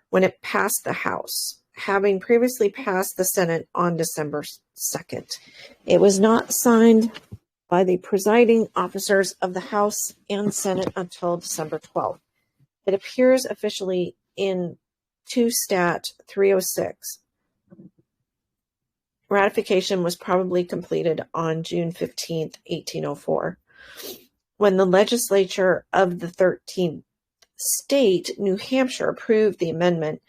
when it passed the House, having previously passed the Senate on December 2nd. It was not signed by the presiding officers of the House and Senate until December 12th. It appears officially in 2 Stat 306. Ratification was probably completed on June 15th, 1804. When the legislature of the 13th state, New Hampshire, approved the amendment,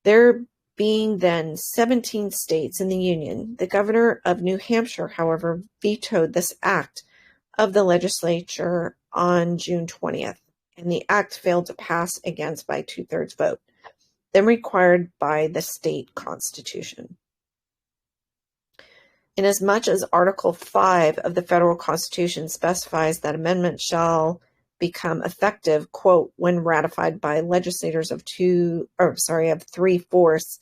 there being then 17 states in the Union, the governor of New Hampshire, however, vetoed this act of the legislature on June 20th, and the act failed to pass against by 2/3 vote, then required by the state constitution. Inasmuch as Article 5 of the Federal Constitution specifies that amendments shall become effective, quote, when ratified by legislators of 3/4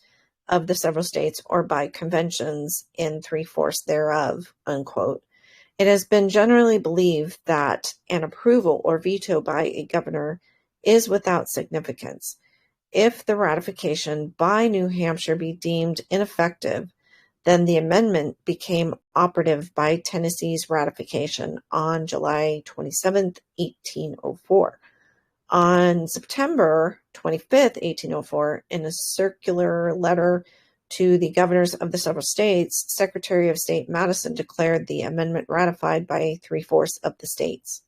of the several states or by conventions in 3/4 thereof, unquote, it has been generally believed that an approval or veto by a governor is without significance. If the ratification by New Hampshire be deemed ineffective, then the amendment became operative by Tennessee's ratification on July 27, 1804. On September 25, 1804, in a circular letter to the governors of the several states, Secretary of State Madison declared the amendment ratified by 3/4 of the states.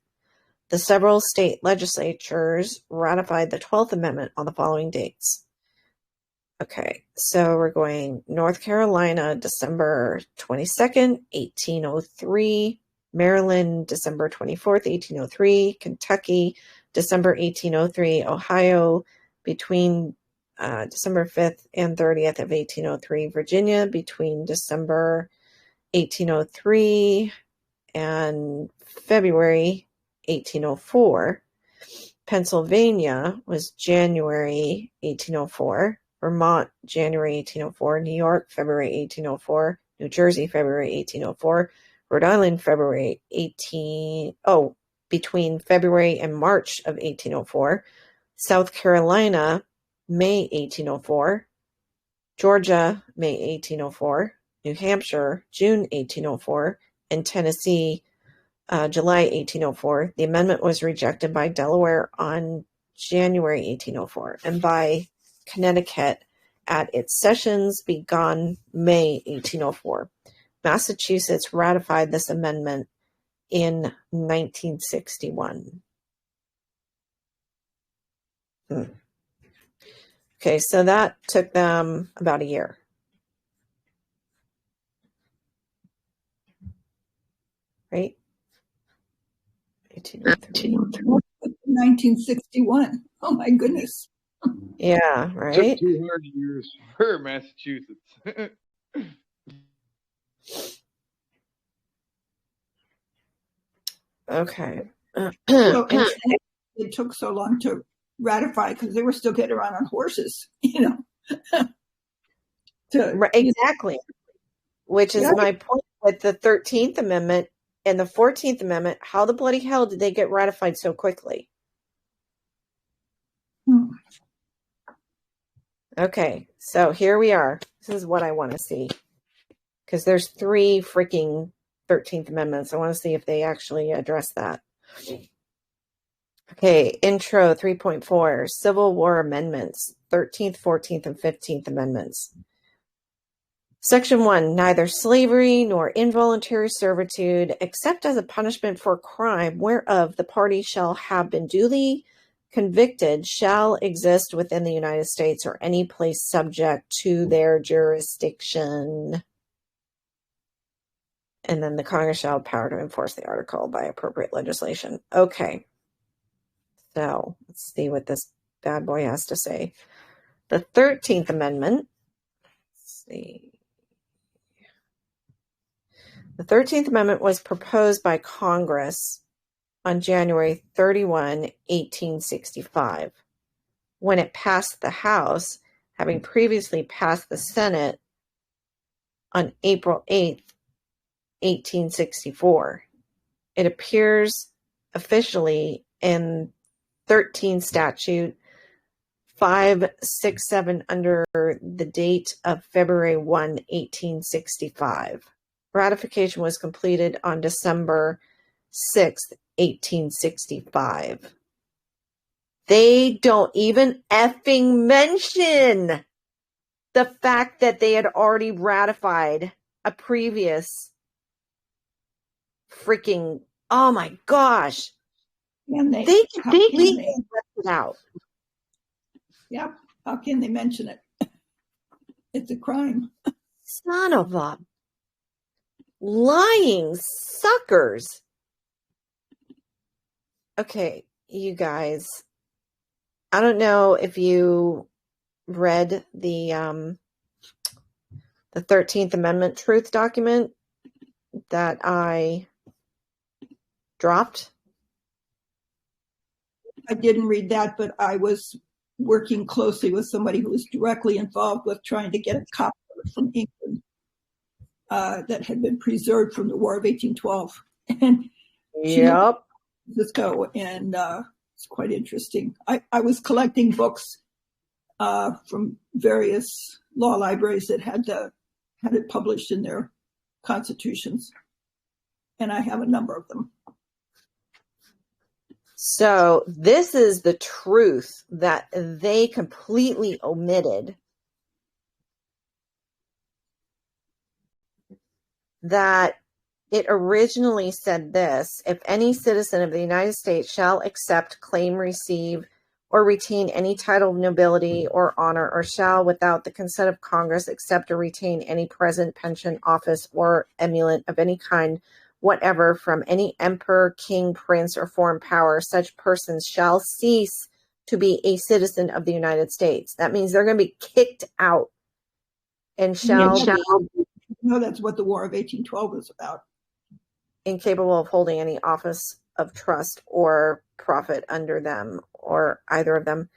The several state legislatures ratified the 12th Amendment on the following dates. Okay, so we're going North Carolina, December 22nd, 1803, Maryland, December 24th, 1803, Kentucky, December 1803, Ohio, between December 5th and 30th of 1803, Virginia, between December 1803 and February 1804, Pennsylvania was January 1804, Vermont, January 1804, New York, February 1804, New Jersey, February 1804, Rhode Island, between February and March of 1804, South Carolina, May 1804, Georgia, May 1804, New Hampshire, June 1804, and Tennessee, July 1804. The amendment was rejected by Delaware on January 1804 and by Connecticut at its sessions begun May 1804. Massachusetts ratified this amendment in 1961. Okay, so that took them about a year. Right? 1961. Oh my goodness. Yeah, right? Took 200 years for Massachusetts. Okay. So, and it took so long to ratify because they were still getting around on horses, Exactly. Which is my point with the 13th Amendment and the 14th Amendment. How the bloody hell did they get ratified so quickly? Okay, so here we are. This is what I want to see. Because there's 3 freaking 13th Amendments. I want to see if they actually address that. Okay, intro 3.4, Civil War Amendments, 13th, 14th, and 15th Amendments. Section 1, neither slavery nor involuntary servitude, except as a punishment for crime whereof the party shall have been duly convicted, shall exist within the United States or any place subject to their jurisdiction. And then the Congress shall have power to enforce the article by appropriate legislation. Okay. So let's see what this bad boy has to say. The 13th Amendment. Let's see. The 13th Amendment was proposed by Congress on January 31, 1865. When it passed the House, having previously passed the Senate on April 8, 1864. It appears officially in 13 statute 567 under the date of February 1, 1865. Ratification was completed on December 6, 1865. They don't even effing mention the fact that they had already ratified a previous freaking, oh my gosh. And they completely left it out. Yep. How can they mention it? It's a crime. Son of a lying suckers. Okay, you guys. I don't know if you read the 13th Amendment truth document that I dropped. I didn't read that, but I was working closely with somebody who was directly involved with trying to get a copy from England that had been preserved from the War of 1812. And yep. Francisco, and it's quite interesting. I was collecting books from various law libraries that had it published in their constitutions, and I have a number of them. So this is the truth that they completely omitted. That it originally said this: if any citizen of the United States shall accept, claim, receive, or retain any title of nobility or honor, or shall, without the consent of Congress, accept or retain any present, pension, office, or emolument of any kind whatever from any emperor, king, prince, or foreign power, such persons shall cease to be a citizen of the United States. That means they're going to be kicked out and shall be No, that's what the War of 1812 was about. Incapable of holding any office of trust or profit under them or either of them.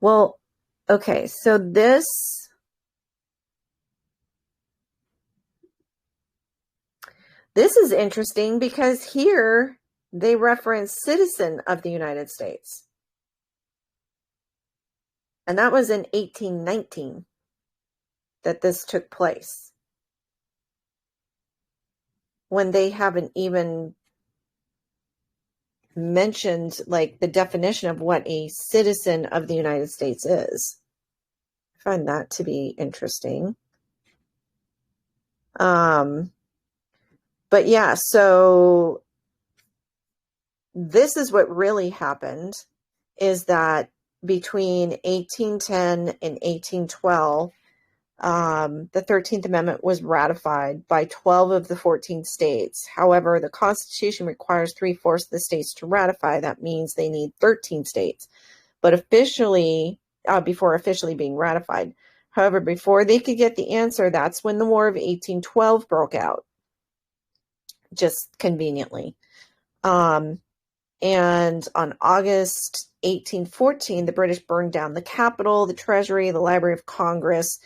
Well, okay, so this is interesting because here they reference citizen of the United States. And that was in 1819 that this took place. When they haven't even mentioned like the definition of what a citizen of the United States is. I find that to be interesting. But yeah, so this is what really happened, is that between 1810 and 1812, the 13th Amendment was ratified by 12 of the 14 states. However, the Constitution requires 3/4 of the states to ratify. That means they need 13 states, but officially, before officially being ratified. However, before they could get the answer, that's when the War of 1812 broke out, just conveniently. And on August 1814, the British burned down the Capitol, the Treasury, the Library of Congress.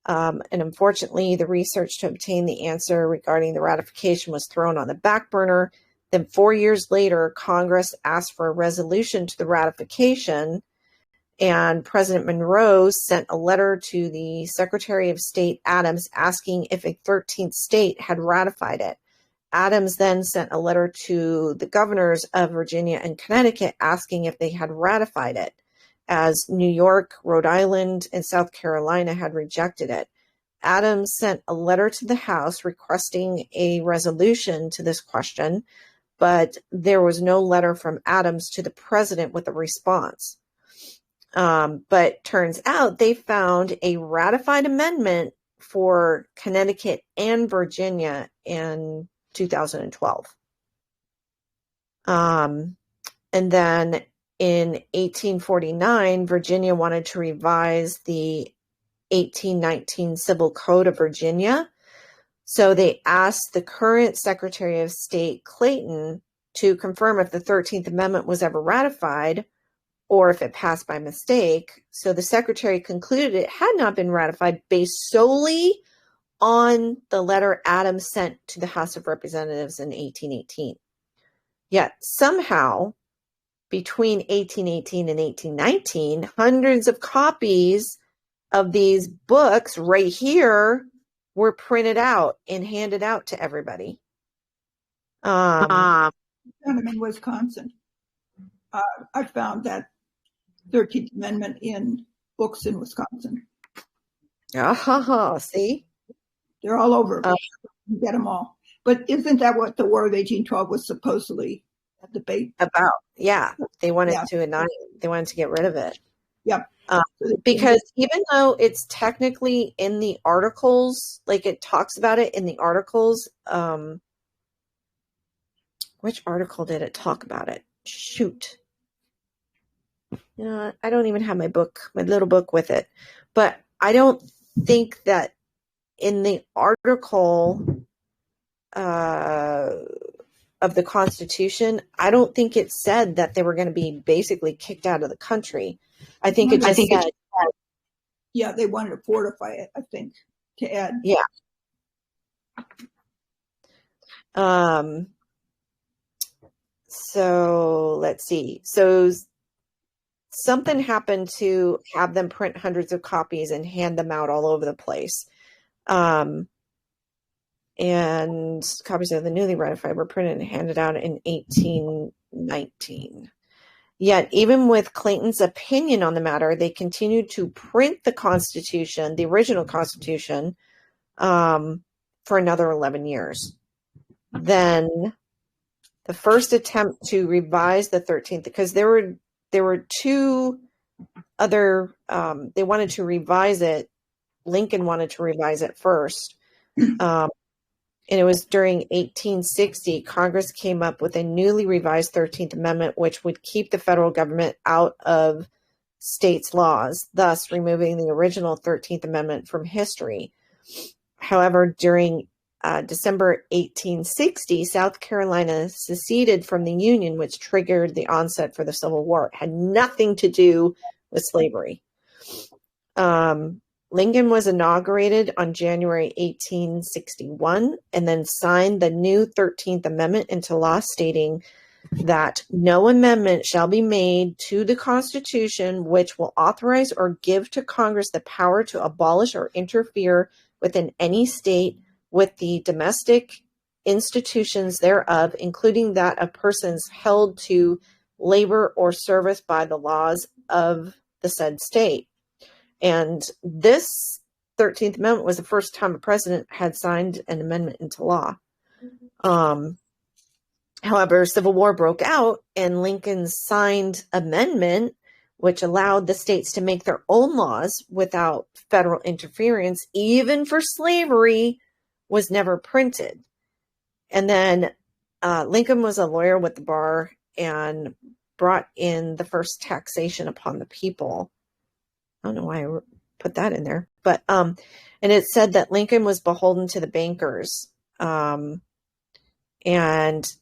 And unfortunately, the research to obtain the answer regarding the ratification was thrown on the back burner. Then 4 years later, Congress asked for a resolution to the ratification, and President Monroe sent a letter to the Secretary of State Adams asking if a 13th state had ratified it. Adams then sent a letter to the governors of Virginia and Connecticut asking if they had ratified it, as New York, Rhode Island, and South Carolina had rejected it. Adams sent a letter to the House requesting a resolution to this question, but there was no letter from Adams to the president with a response. But turns out they found a ratified amendment for Connecticut and Virginia in 2012. And then in 1849, Virginia wanted to revise the 1819 Civil Code of Virginia. So they asked the current Secretary of State Clayton to confirm if the 13th Amendment was ever ratified or if it passed by mistake. So the Secretary concluded it had not been ratified based solely on the letter Adams sent to the House of Representatives in 1818. Yet somehow, between 1818 and 1819, hundreds of copies of these books right here were printed out and handed out to everybody. I'm in Wisconsin. I found that 13th Amendment in books in Wisconsin. See? They're all over. You get them all. But isn't that what the War of 1812 was supposedly a debate about? Yeah, they wanted to annihilate. They wanted to get rid of it. Yeah. Because even though it's technically in the articles, like it talks about it in the articles, which article did it talk about it? Shoot. You know, I don't even have my little book with it. But I don't think that in the article of the Constitution, I don't think it said that they were going to be basically kicked out of the country. I think it just said... Yeah, they wanted to fortify it, I think, to add. Yeah. So let's see. So something happened to have them print hundreds of copies and hand them out all over the place. And copies of the newly ratified were printed and handed out in 1819. Yet, even with Clayton's opinion on the matter, they continued to print the Constitution, the original Constitution, for another 11 years. Then the first attempt to revise the 13th, because there were two other, they wanted to revise it. Lincoln wanted to revise it first. And it was during 1860, Congress came up with a newly revised 13th Amendment, which would keep the federal government out of states' laws, thus removing the original 13th Amendment from history. However, during December 1860, South Carolina seceded from the Union, which triggered the onset for the Civil War. It had nothing to do with slavery. Lincoln was inaugurated on January 1861 and then signed the new 13th Amendment into law, stating that no amendment shall be made to the Constitution which will authorize or give to Congress the power to abolish or interfere within any state with the domestic institutions thereof, including that of persons held to labor or service by the laws of the said state. And this 13th Amendment was the first time a president had signed an amendment into law. However, Civil War broke out, and Lincoln's signed amendment, which allowed the states to make their own laws without federal interference, even for slavery, was never printed. And then Lincoln was a lawyer with the bar and brought in the first taxation upon the people. I don't know why I put that in there, but, and it said that Lincoln was beholden to the bankers, and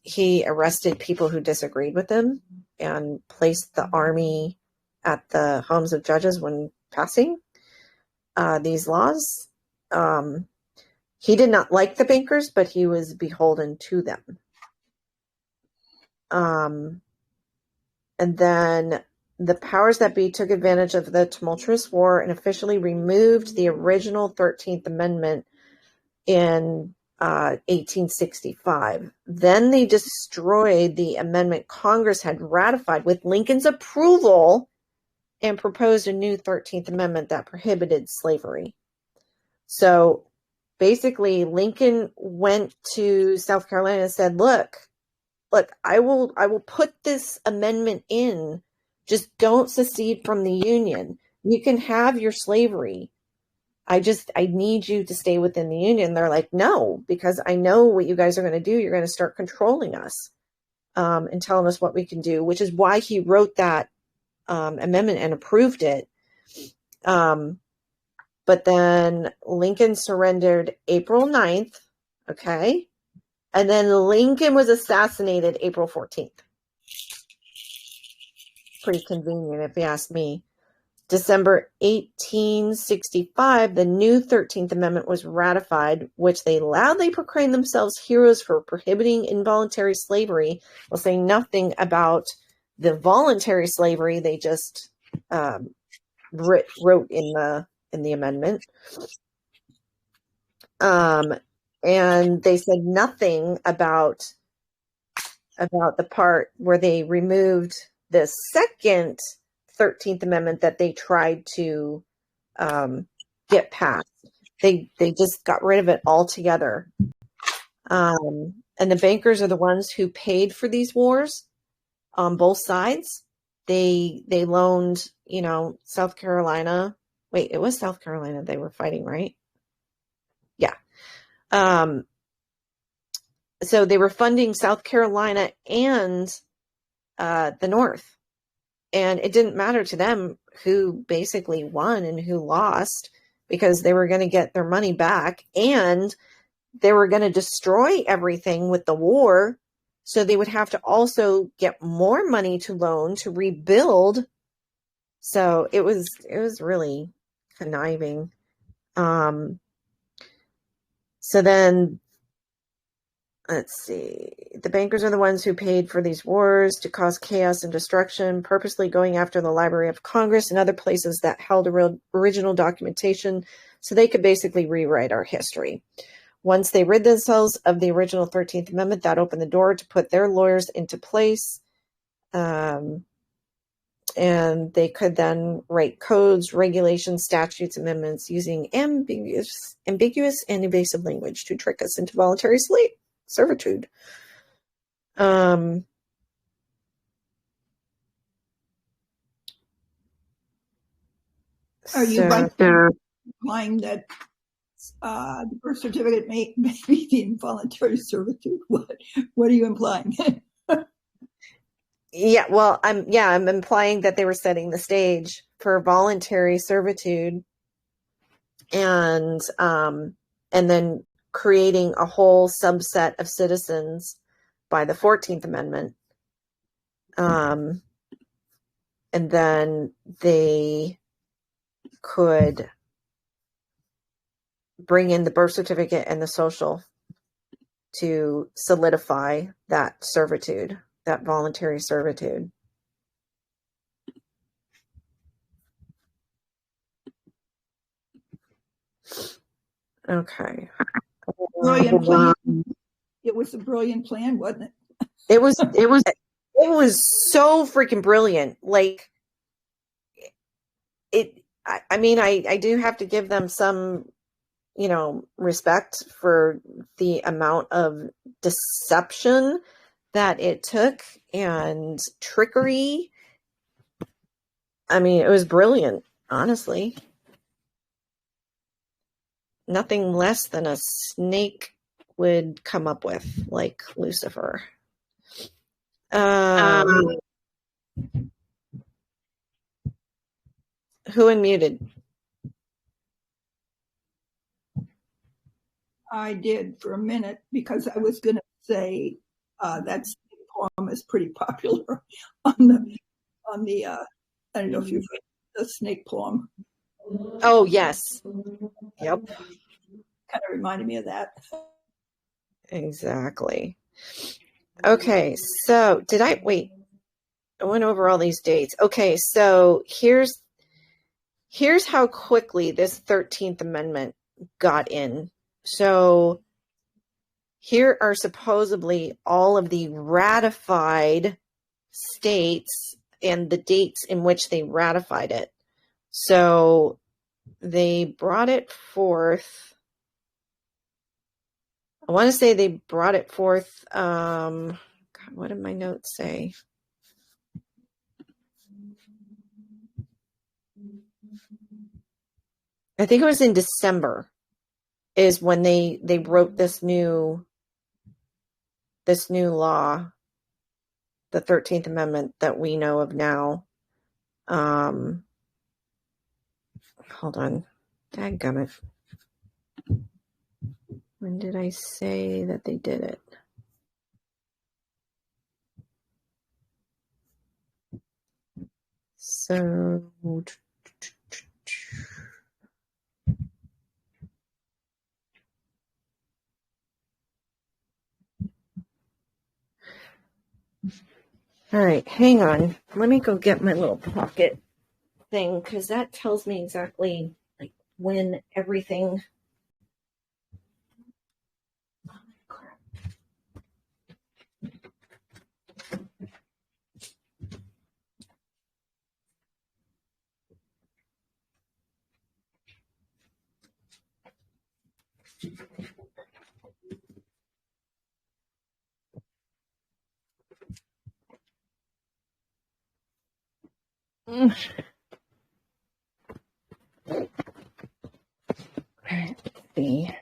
he arrested people who disagreed with him and placed the army at the homes of judges when passing these laws. He did not like the bankers, but he was beholden to them. And then the powers that be took advantage of the tumultuous war and officially removed the original 13th Amendment in 1865. Then they destroyed the amendment Congress had ratified with Lincoln's approval and proposed a new 13th Amendment that prohibited slavery. So basically, Lincoln went to South Carolina and said, look, I will put this amendment in. Just don't secede from the Union. You can have your slavery. I need you to stay within the Union. They're like, no, because I know what you guys are going to do. You're going to start controlling us and telling us what we can do, which is why he wrote that amendment and approved it. But then Lincoln surrendered April 9th, Okay. And then Lincoln was assassinated April 14th. Pretty convenient, if you ask me. December 1865, the new 13th Amendment was ratified, which they loudly proclaimed themselves heroes for prohibiting involuntary slavery, while saying nothing about the voluntary slavery they just wrote in the amendment. And they said nothing about the part where they removed the second 13th Amendment that they tried to get passed. They just got rid of it altogether. And the bankers are the ones who paid for these wars on both sides. They loaned, South Carolina. Wait, it was South Carolina they were fighting, right? Yeah. So they were funding South Carolina and the North. And it didn't matter to them who basically won and who lost, because they were going to get their money back, and they were going to destroy everything with the war. So they would have to also get more money to loan to rebuild. So it was really conniving. So then, let's see. The bankers are the ones who paid for these wars to cause chaos and destruction, purposely going after the Library of Congress and other places that held original documentation so they could basically rewrite our history. Once they rid themselves of the original 13th Amendment, that opened the door to put their lawyers into place. And they could then write codes, regulations, statutes, amendments using ambiguous and evasive language to trick us into voluntary servitude. Are you implying that the birth certificate may be the involuntary servitude? What are you implying? Yeah, well, I'm implying that they were setting the stage for voluntary servitude, and then creating a whole subset of citizens by the 14th Amendment. And then they could bring in the birth certificate and the social to solidify that servitude, that voluntary servitude. Okay. Brilliant plan. It was a brilliant plan, wasn't it? It was so freaking brilliant. Like it, I do have to give them some, respect for the amount of deception that it took and trickery. I mean, it was brilliant, honestly. Nothing less than a snake would come up with, like Lucifer. Who unmuted? I did for a minute, because I was going to say that snake poem is pretty popular on the I don't know if you've read the snake poem. Oh, yes. Yep. Kind of reminded me of that. Exactly. Okay, so I went over all these dates. Okay, so here's how quickly this 13th Amendment got in. So here are supposedly all of the ratified states and the dates in which they ratified it. So they brought it forth. I want to say they brought it forth. God, what did my notes say? I think it was in December is when they wrote this new law, the 13th Amendment that we know of now. Hold on. Dadgummit. When did I say that they did it? So, all right, hang on. Let me go get my little pocket thing, because that tells me exactly like when everything. Let's see.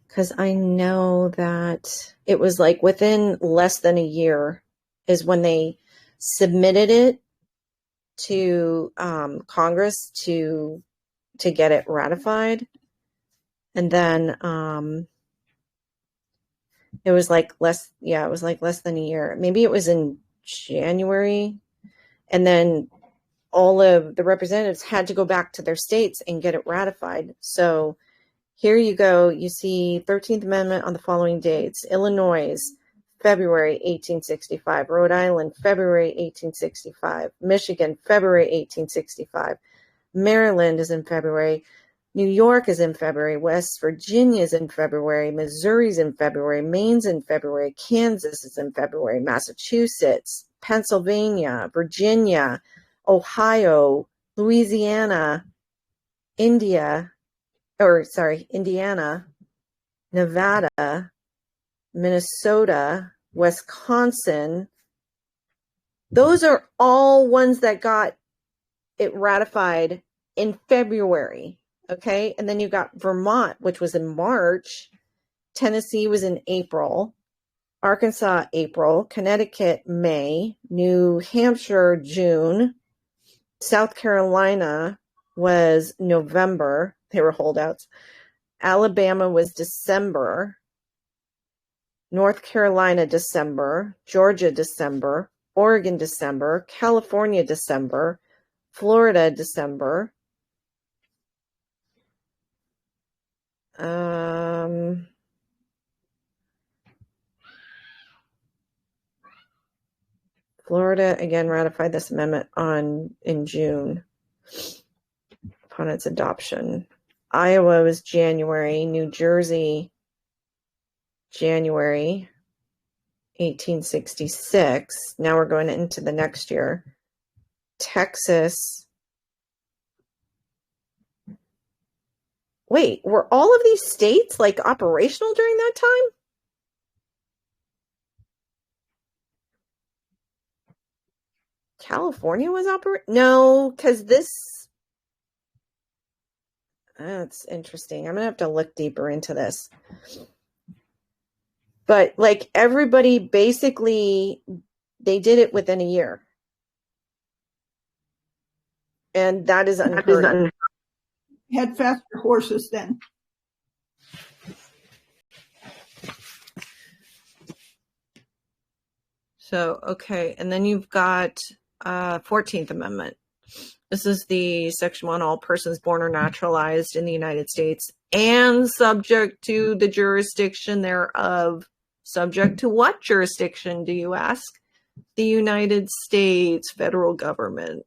Because I know that it was like within less than a year is when they submitted it to Congress to get it ratified. And then it was like less than a year. Maybe it was in January. And then all of the representatives had to go back to their states and get it ratified. So here you go. You see 13th Amendment on the following dates. Illinois, February 1865. Rhode Island, February 1865. Michigan, February 1865. Maryland is in February. New York is in February. West Virginia is in February. Missouri's in February. Maine's in February. Kansas is in February. Massachusetts, Pennsylvania, Virginia, Ohio, Louisiana, Indiana, Nevada, Minnesota, Wisconsin. Those are all ones that got it ratified in February. Okay. And then you got Vermont, which was in March. Tennessee was in April. Arkansas, April. Connecticut, May. New Hampshire, June. South Carolina was November. They were holdouts. Alabama was December. North Carolina, December. Georgia, December. Oregon, December. California, December. Florida, December. Florida again ratified this amendment in June upon its adoption. Iowa was January. New Jersey, January 1866. Now we're going into the next year. Texas. Wait, were all of these states like operational during that time? California was No, because that's interesting. I'm going to have to look deeper into this. But like everybody basically, they did it within a year. And that is unheard of. Had faster horses then. So, okay. And then you've got 14th Amendment. This is the Section 1, all persons born or naturalized in the United States and subject to the jurisdiction thereof. Subject to what jurisdiction, do you ask? The United States federal government.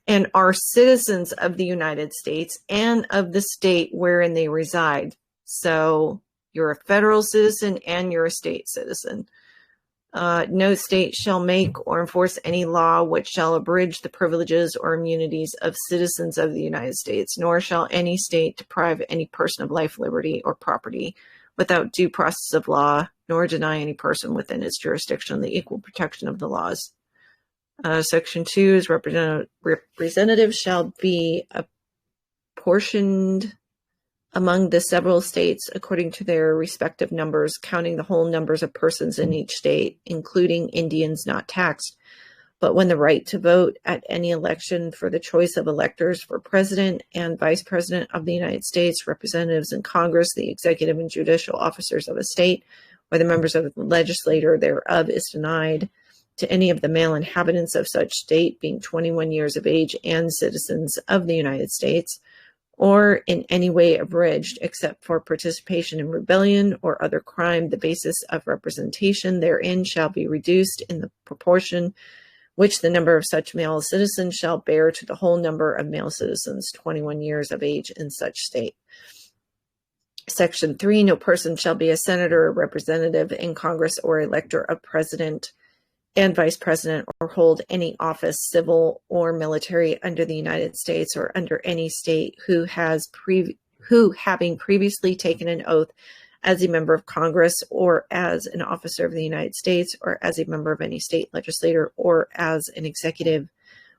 And are citizens of the United States and of the state wherein they reside. So you're a federal citizen and you're a state citizen. No state shall make or enforce any law which shall abridge the privileges or immunities of citizens of the United States, nor shall any state deprive any person of life, liberty, or property without due process of law, nor deny any person within its jurisdiction the equal protection of the laws. Section 2 is representatives shall be apportioned among the several states according to their respective numbers, counting the whole numbers of persons in each state, including Indians not taxed, but when the right to vote at any election for the choice of electors for president and vice president of the United States, representatives in Congress, the executive and judicial officers of a state, or the members of the legislature thereof is denied to any of the male inhabitants of such state being 21 years of age and citizens of the United States, or in any way abridged except for participation in rebellion or other crime, the basis of representation therein shall be reduced in the proportion which the number of such male citizens shall bear to the whole number of male citizens 21 years of age in such state. Section 3, no person shall be a senator or representative in Congress or elector of president and vice president or hold any office, civil or military, under the United States or under any state who having previously taken an oath as a member of Congress or as an officer of the United States or as a member of any state legislature or as an executive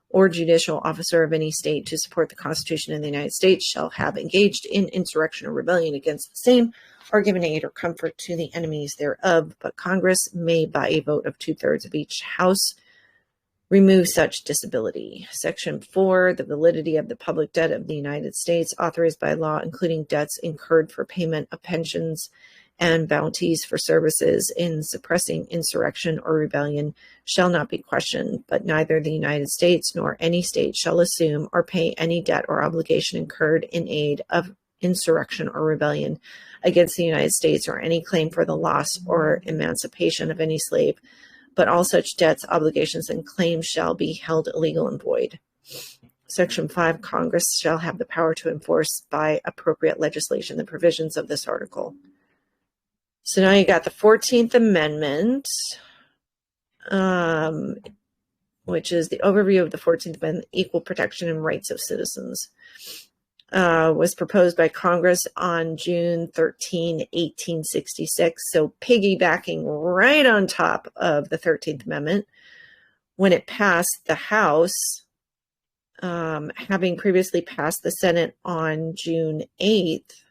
or judicial officer of any state to support the Constitution of the United States shall have engaged in insurrection or rebellion against the same or given aid or comfort to the enemies thereof, but Congress may, by a vote of 2/3 of each house, remove such disability. Section 4, the validity of the public debt of the United States authorized by law, including debts incurred for payment of pensions and bounties for services in suppressing insurrection or rebellion, shall not be questioned, but neither the United States nor any state shall assume or pay any debt or obligation incurred in aid of insurrection or rebellion against the United States or any claim for the loss or emancipation of any slave, but all such debts, obligations, and claims shall be held illegal and void. Section 5, Congress shall have the power to enforce by appropriate legislation the provisions of this article. So now you got the 14th Amendment, which is the overview of the 14th Amendment, equal protection and rights of citizens. Was proposed by Congress on June 13, 1866. So piggybacking right on top of the 13th Amendment, when it passed the House, having previously passed the Senate on June 8th,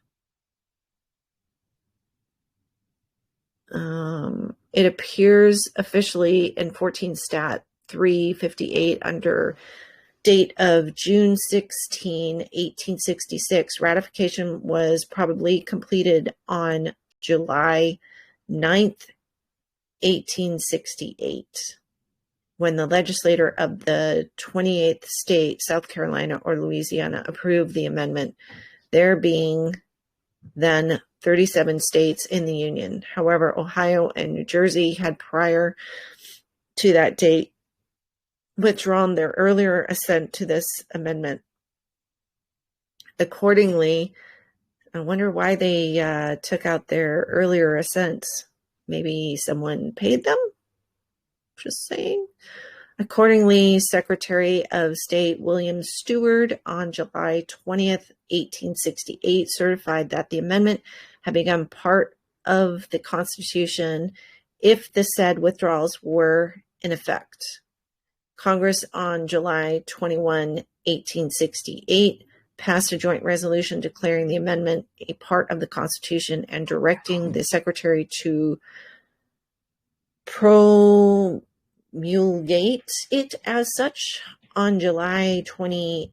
it appears officially in 14 Stat 358 under date of June 16, 1866. Ratification was probably completed on July 9th, 1868, when the legislature of the 28th state, South Carolina or Louisiana, approved the amendment, there being then 37 states in the Union. However, Ohio and New Jersey had prior to that date withdrawn their earlier assent to this amendment. Accordingly, I wonder why they took out their earlier assents. Maybe someone paid them? Just saying. Accordingly, Secretary of State William Stewart on July 20th, 1868 certified that the amendment had become part of the Constitution if the said withdrawals were in effect. Congress on July 21, 1868 passed a joint resolution declaring the amendment a part of the Constitution and directing the Secretary to promulgate it as such. On July 28,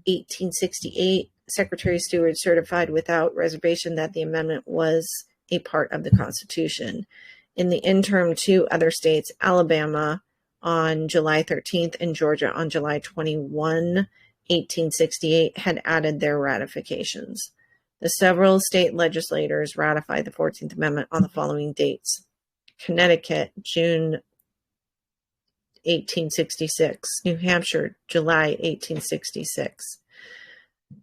1868, Secretary Stewart certified without reservation that the amendment was a part of the Constitution. In the interim, 2 other states, Alabama on July 13th and Georgia on July 21, 1868, had added their ratifications. The several state legislators ratified the 14th Amendment on the following dates: Connecticut, June 1866, New Hampshire, July 1866,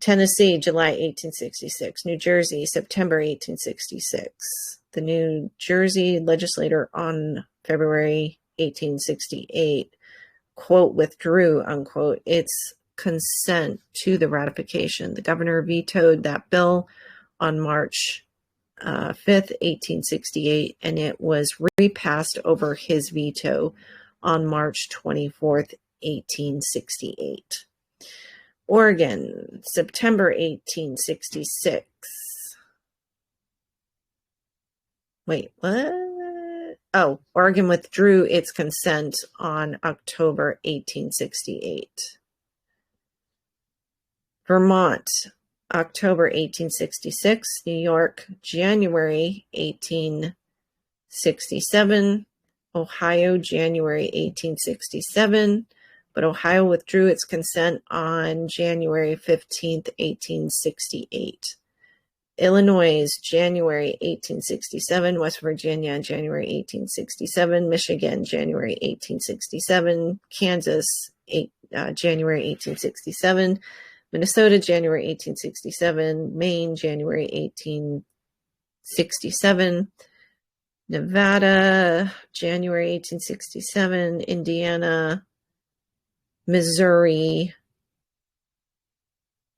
Tennessee, July 1866, New Jersey, September 1866. The New Jersey legislature on February 1868, quote, withdrew, unquote, its consent to the ratification. The governor vetoed that bill on March 5th, 1868, and it was repassed over his veto on March 24th, 1868. Oregon, September 1866. Wait, what? Oregon withdrew its consent on October 1868. Vermont, October 1866. New York, January 1867. Ohio, January 1867. But Ohio withdrew its consent on January 15th, 1868. Illinois, January 1867. West Virginia, January 1867. Michigan, January 1867. Kansas, January 1867. Minnesota, January 1867. Maine, January 1867. Nevada, January 1867. Indiana, Missouri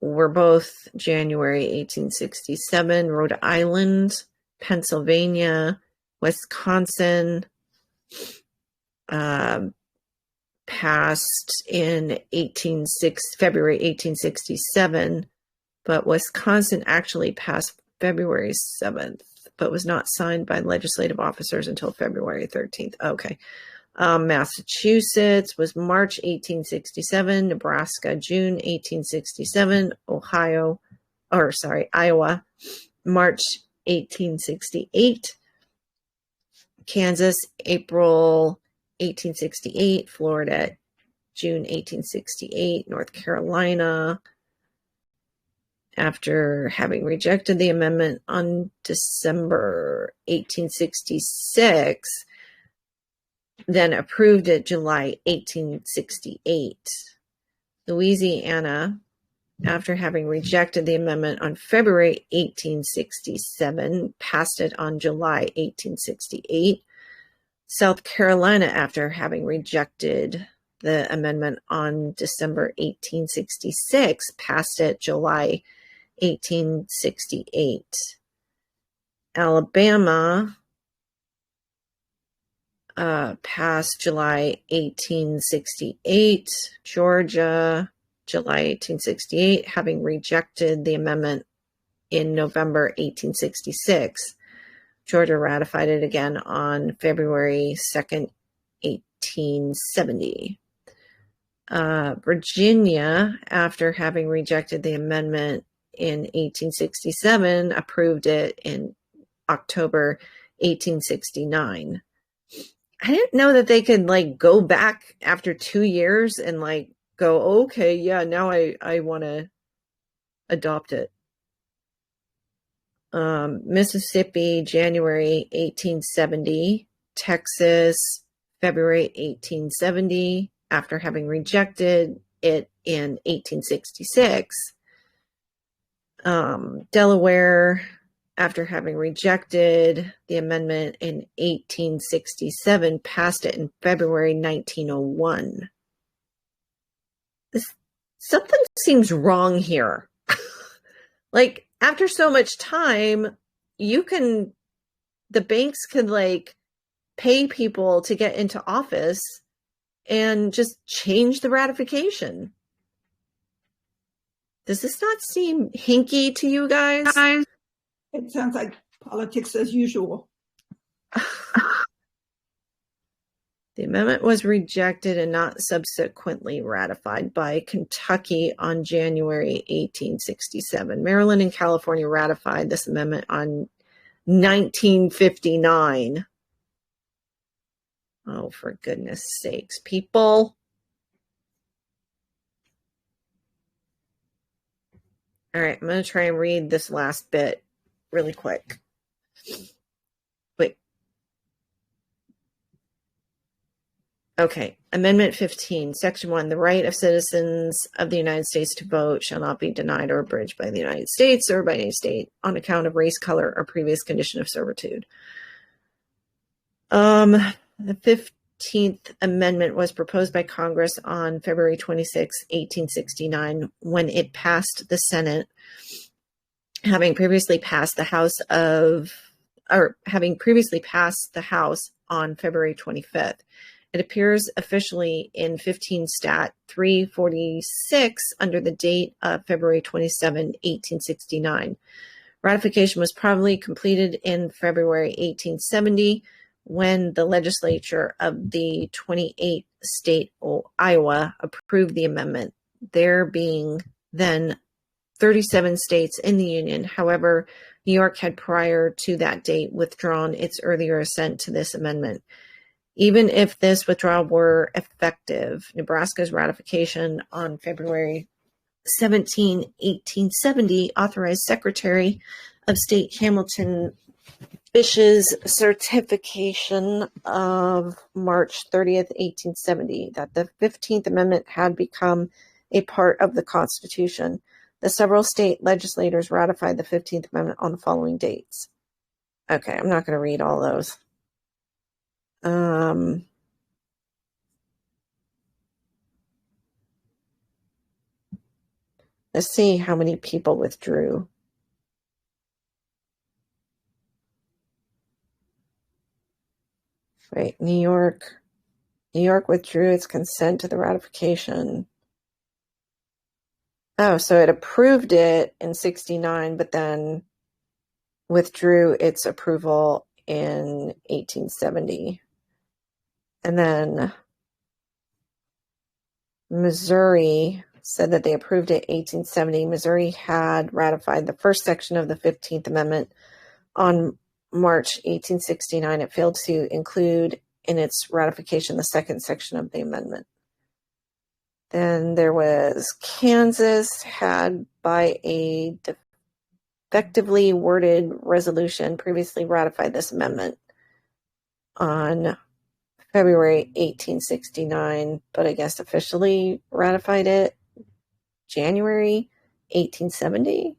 were both January 1867. Rhode Island, Pennsylvania, Wisconsin passed in February 1867, but Wisconsin actually passed February 7th, but was not signed by legislative officers until February 13th. Okay. Massachusetts was March 1867, Nebraska, June 1867, Iowa, March 1868, Kansas, April 1868, Florida, June 1868, North Carolina, after having rejected the amendment on December 1866, then approved it July 1868. Louisiana, after having rejected the amendment on February 1867, passed it on July 1868. South Carolina, after having rejected the amendment on December 1866, passed it July 1868. Alabama passed July 1868. Georgia, July 1868, having rejected the amendment in November 1866. Georgia ratified it again on February 2nd, 1870. Virginia, after having rejected the amendment in 1867, approved it in October 1869. I didn't know that they could go back after 2 years and go, okay, yeah, now I want to adopt it. Mississippi, January 1870. Texas, February 1870, after having rejected it in 1866. Delaware, after having rejected the amendment in 1867, passed it in February 1901. Something seems wrong here. After so much time, the banks could pay people to get into office and just change the ratification. Does this not seem hinky to you guys? It sounds like politics as usual. The amendment was rejected and not subsequently ratified by Kentucky on January 1867. Maryland and California ratified this amendment on 1959. Oh, for goodness sakes, people. All right, I'm going to try and read this last bit really quick. Wait. Okay, Amendment 15, Section 1. The right of citizens of the United States to vote shall not be denied or abridged by the United States or by any state on account of race, color, or previous condition of servitude. The 15th Amendment was proposed by Congress on February 26, 1869, when it passed the Senate, having previously passed the House on February 25th. It appears officially in 15 Stat 346 under the date of February 27, 1869. Ratification was probably completed in February 1870, when the legislature of the 28th state of Iowa approved the amendment, there being then 37 states in the Union. However, New York had prior to that date withdrawn its earlier assent to this amendment. Even if this withdrawal were effective, Nebraska's ratification on February 17, 1870 authorized Secretary of State Hamilton Fish's certification of March 30th, 1870, that the 15th Amendment had become a part of the Constitution. The several state legislators ratified the 15th Amendment on the following dates. Okay, I'm not going to read all those. Let's see how many people withdrew. Wait, New York withdrew its consent to the ratification. Oh, so it approved it in 69, but then withdrew its approval in 1870. And then Missouri said that they approved it in 1870. Missouri had ratified the first section of the 15th Amendment on March 1869. It failed to include in its ratification the second section of the amendment. Then there was Kansas had, by a defectively worded resolution, previously ratified this amendment on February 1869, but I guess officially ratified it January 1870.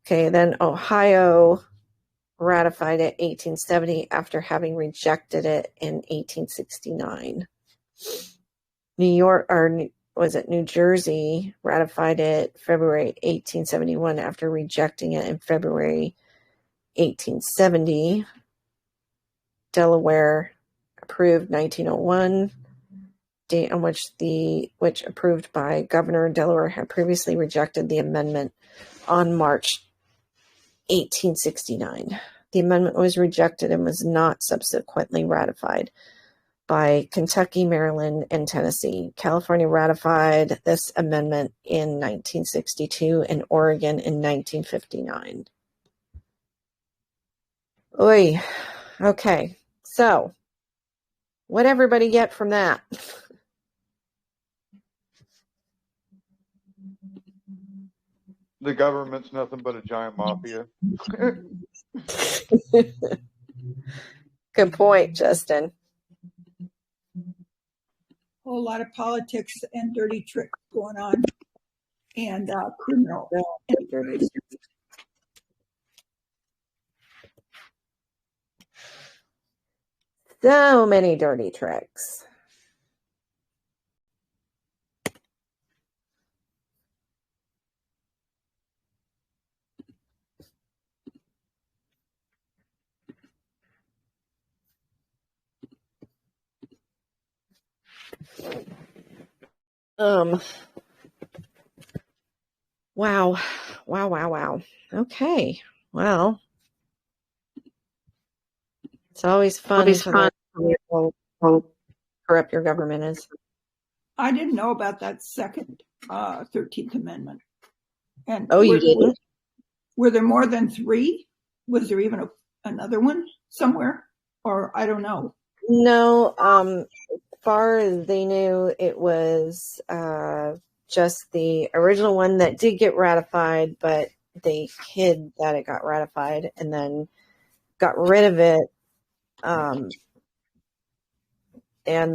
Okay, then Ohio ratified it 1870 after having rejected it in 1869. New Jersey ratified it February 1871 after rejecting it in February 1870. Delaware approved 1901, date on which approved by Governor Delaware had previously rejected the amendment on March 1869. The amendment was rejected and was not subsequently ratified by Kentucky, Maryland, and Tennessee. California ratified this amendment in 1962 and Oregon in 1959. Oy. Okay, so what'd everybody get from that? The government's nothing but a giant mafia. Good point, Justin. Whole lot of politics and dirty tricks going on, and criminal. So many dirty tricks. Wow. Okay. Well, it's always fun to learn how corrupt your government is. I didn't know about that second 13th Amendment. And you didn't? Were there more than three? Was there even another one somewhere? Or I don't know. No, as far as they knew, it was just the original one that did get ratified, but they hid that it got ratified and then got rid of it. And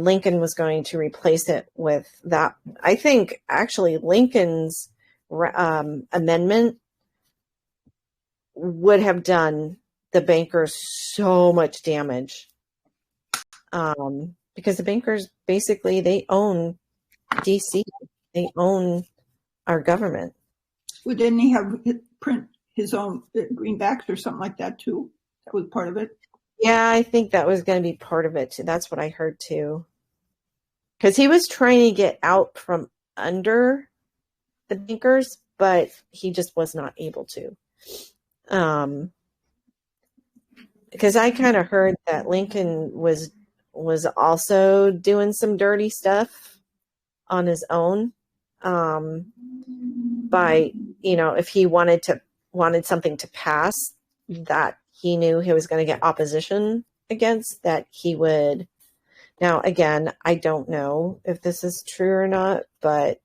Lincoln was going to replace it with that. I think actually Lincoln's amendment would have done the bankers so much damage. Because the bankers basically, they own DC. They own our government. Well, didn't he have print his own greenbacks or something like that too? That was part of it. Yeah, I think that was going to be part of it too. That's what I heard too. Because he was trying to get out from under the bankers, but he just was not able to. because I kind of heard that Lincoln was also doing some dirty stuff on his own, by, if he wanted something to pass that he knew he was going to get opposition against, that he would. Now, again, I don't know if this is true or not, but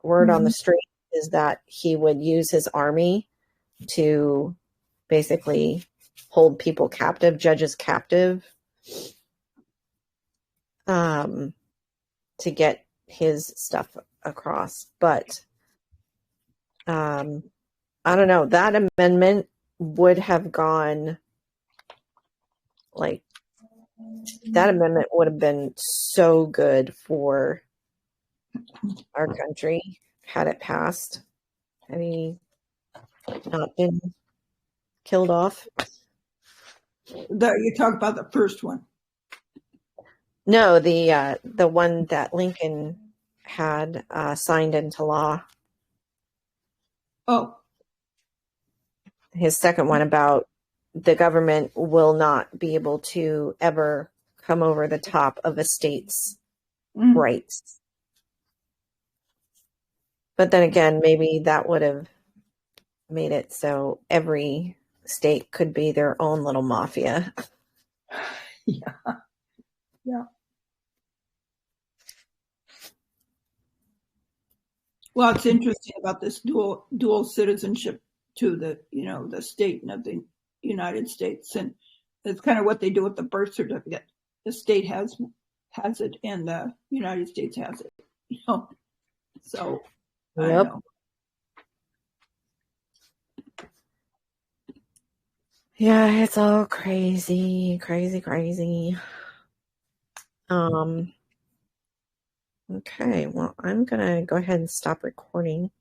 word on the street is that he would use his army to basically hold people captive, judges captive, to get his stuff across. But I don't know, that amendment would have gone, that amendment would have been so good for our country had it passed. Had he not been killed off. You talk about the first one. No, the one that Lincoln had signed into law. Oh. His second one about the government will not be able to ever come over the top of a state's rights. But then again, maybe that would have made it so every state could be their own little mafia. Yeah. Well, it's interesting about this dual citizenship to the state of the United States, and it's kind of what they do with the birth certificate. The state has it, and the United States has it. So Yep. I know. Yeah, it's all crazy. Okay, well, I'm gonna go ahead and stop recording.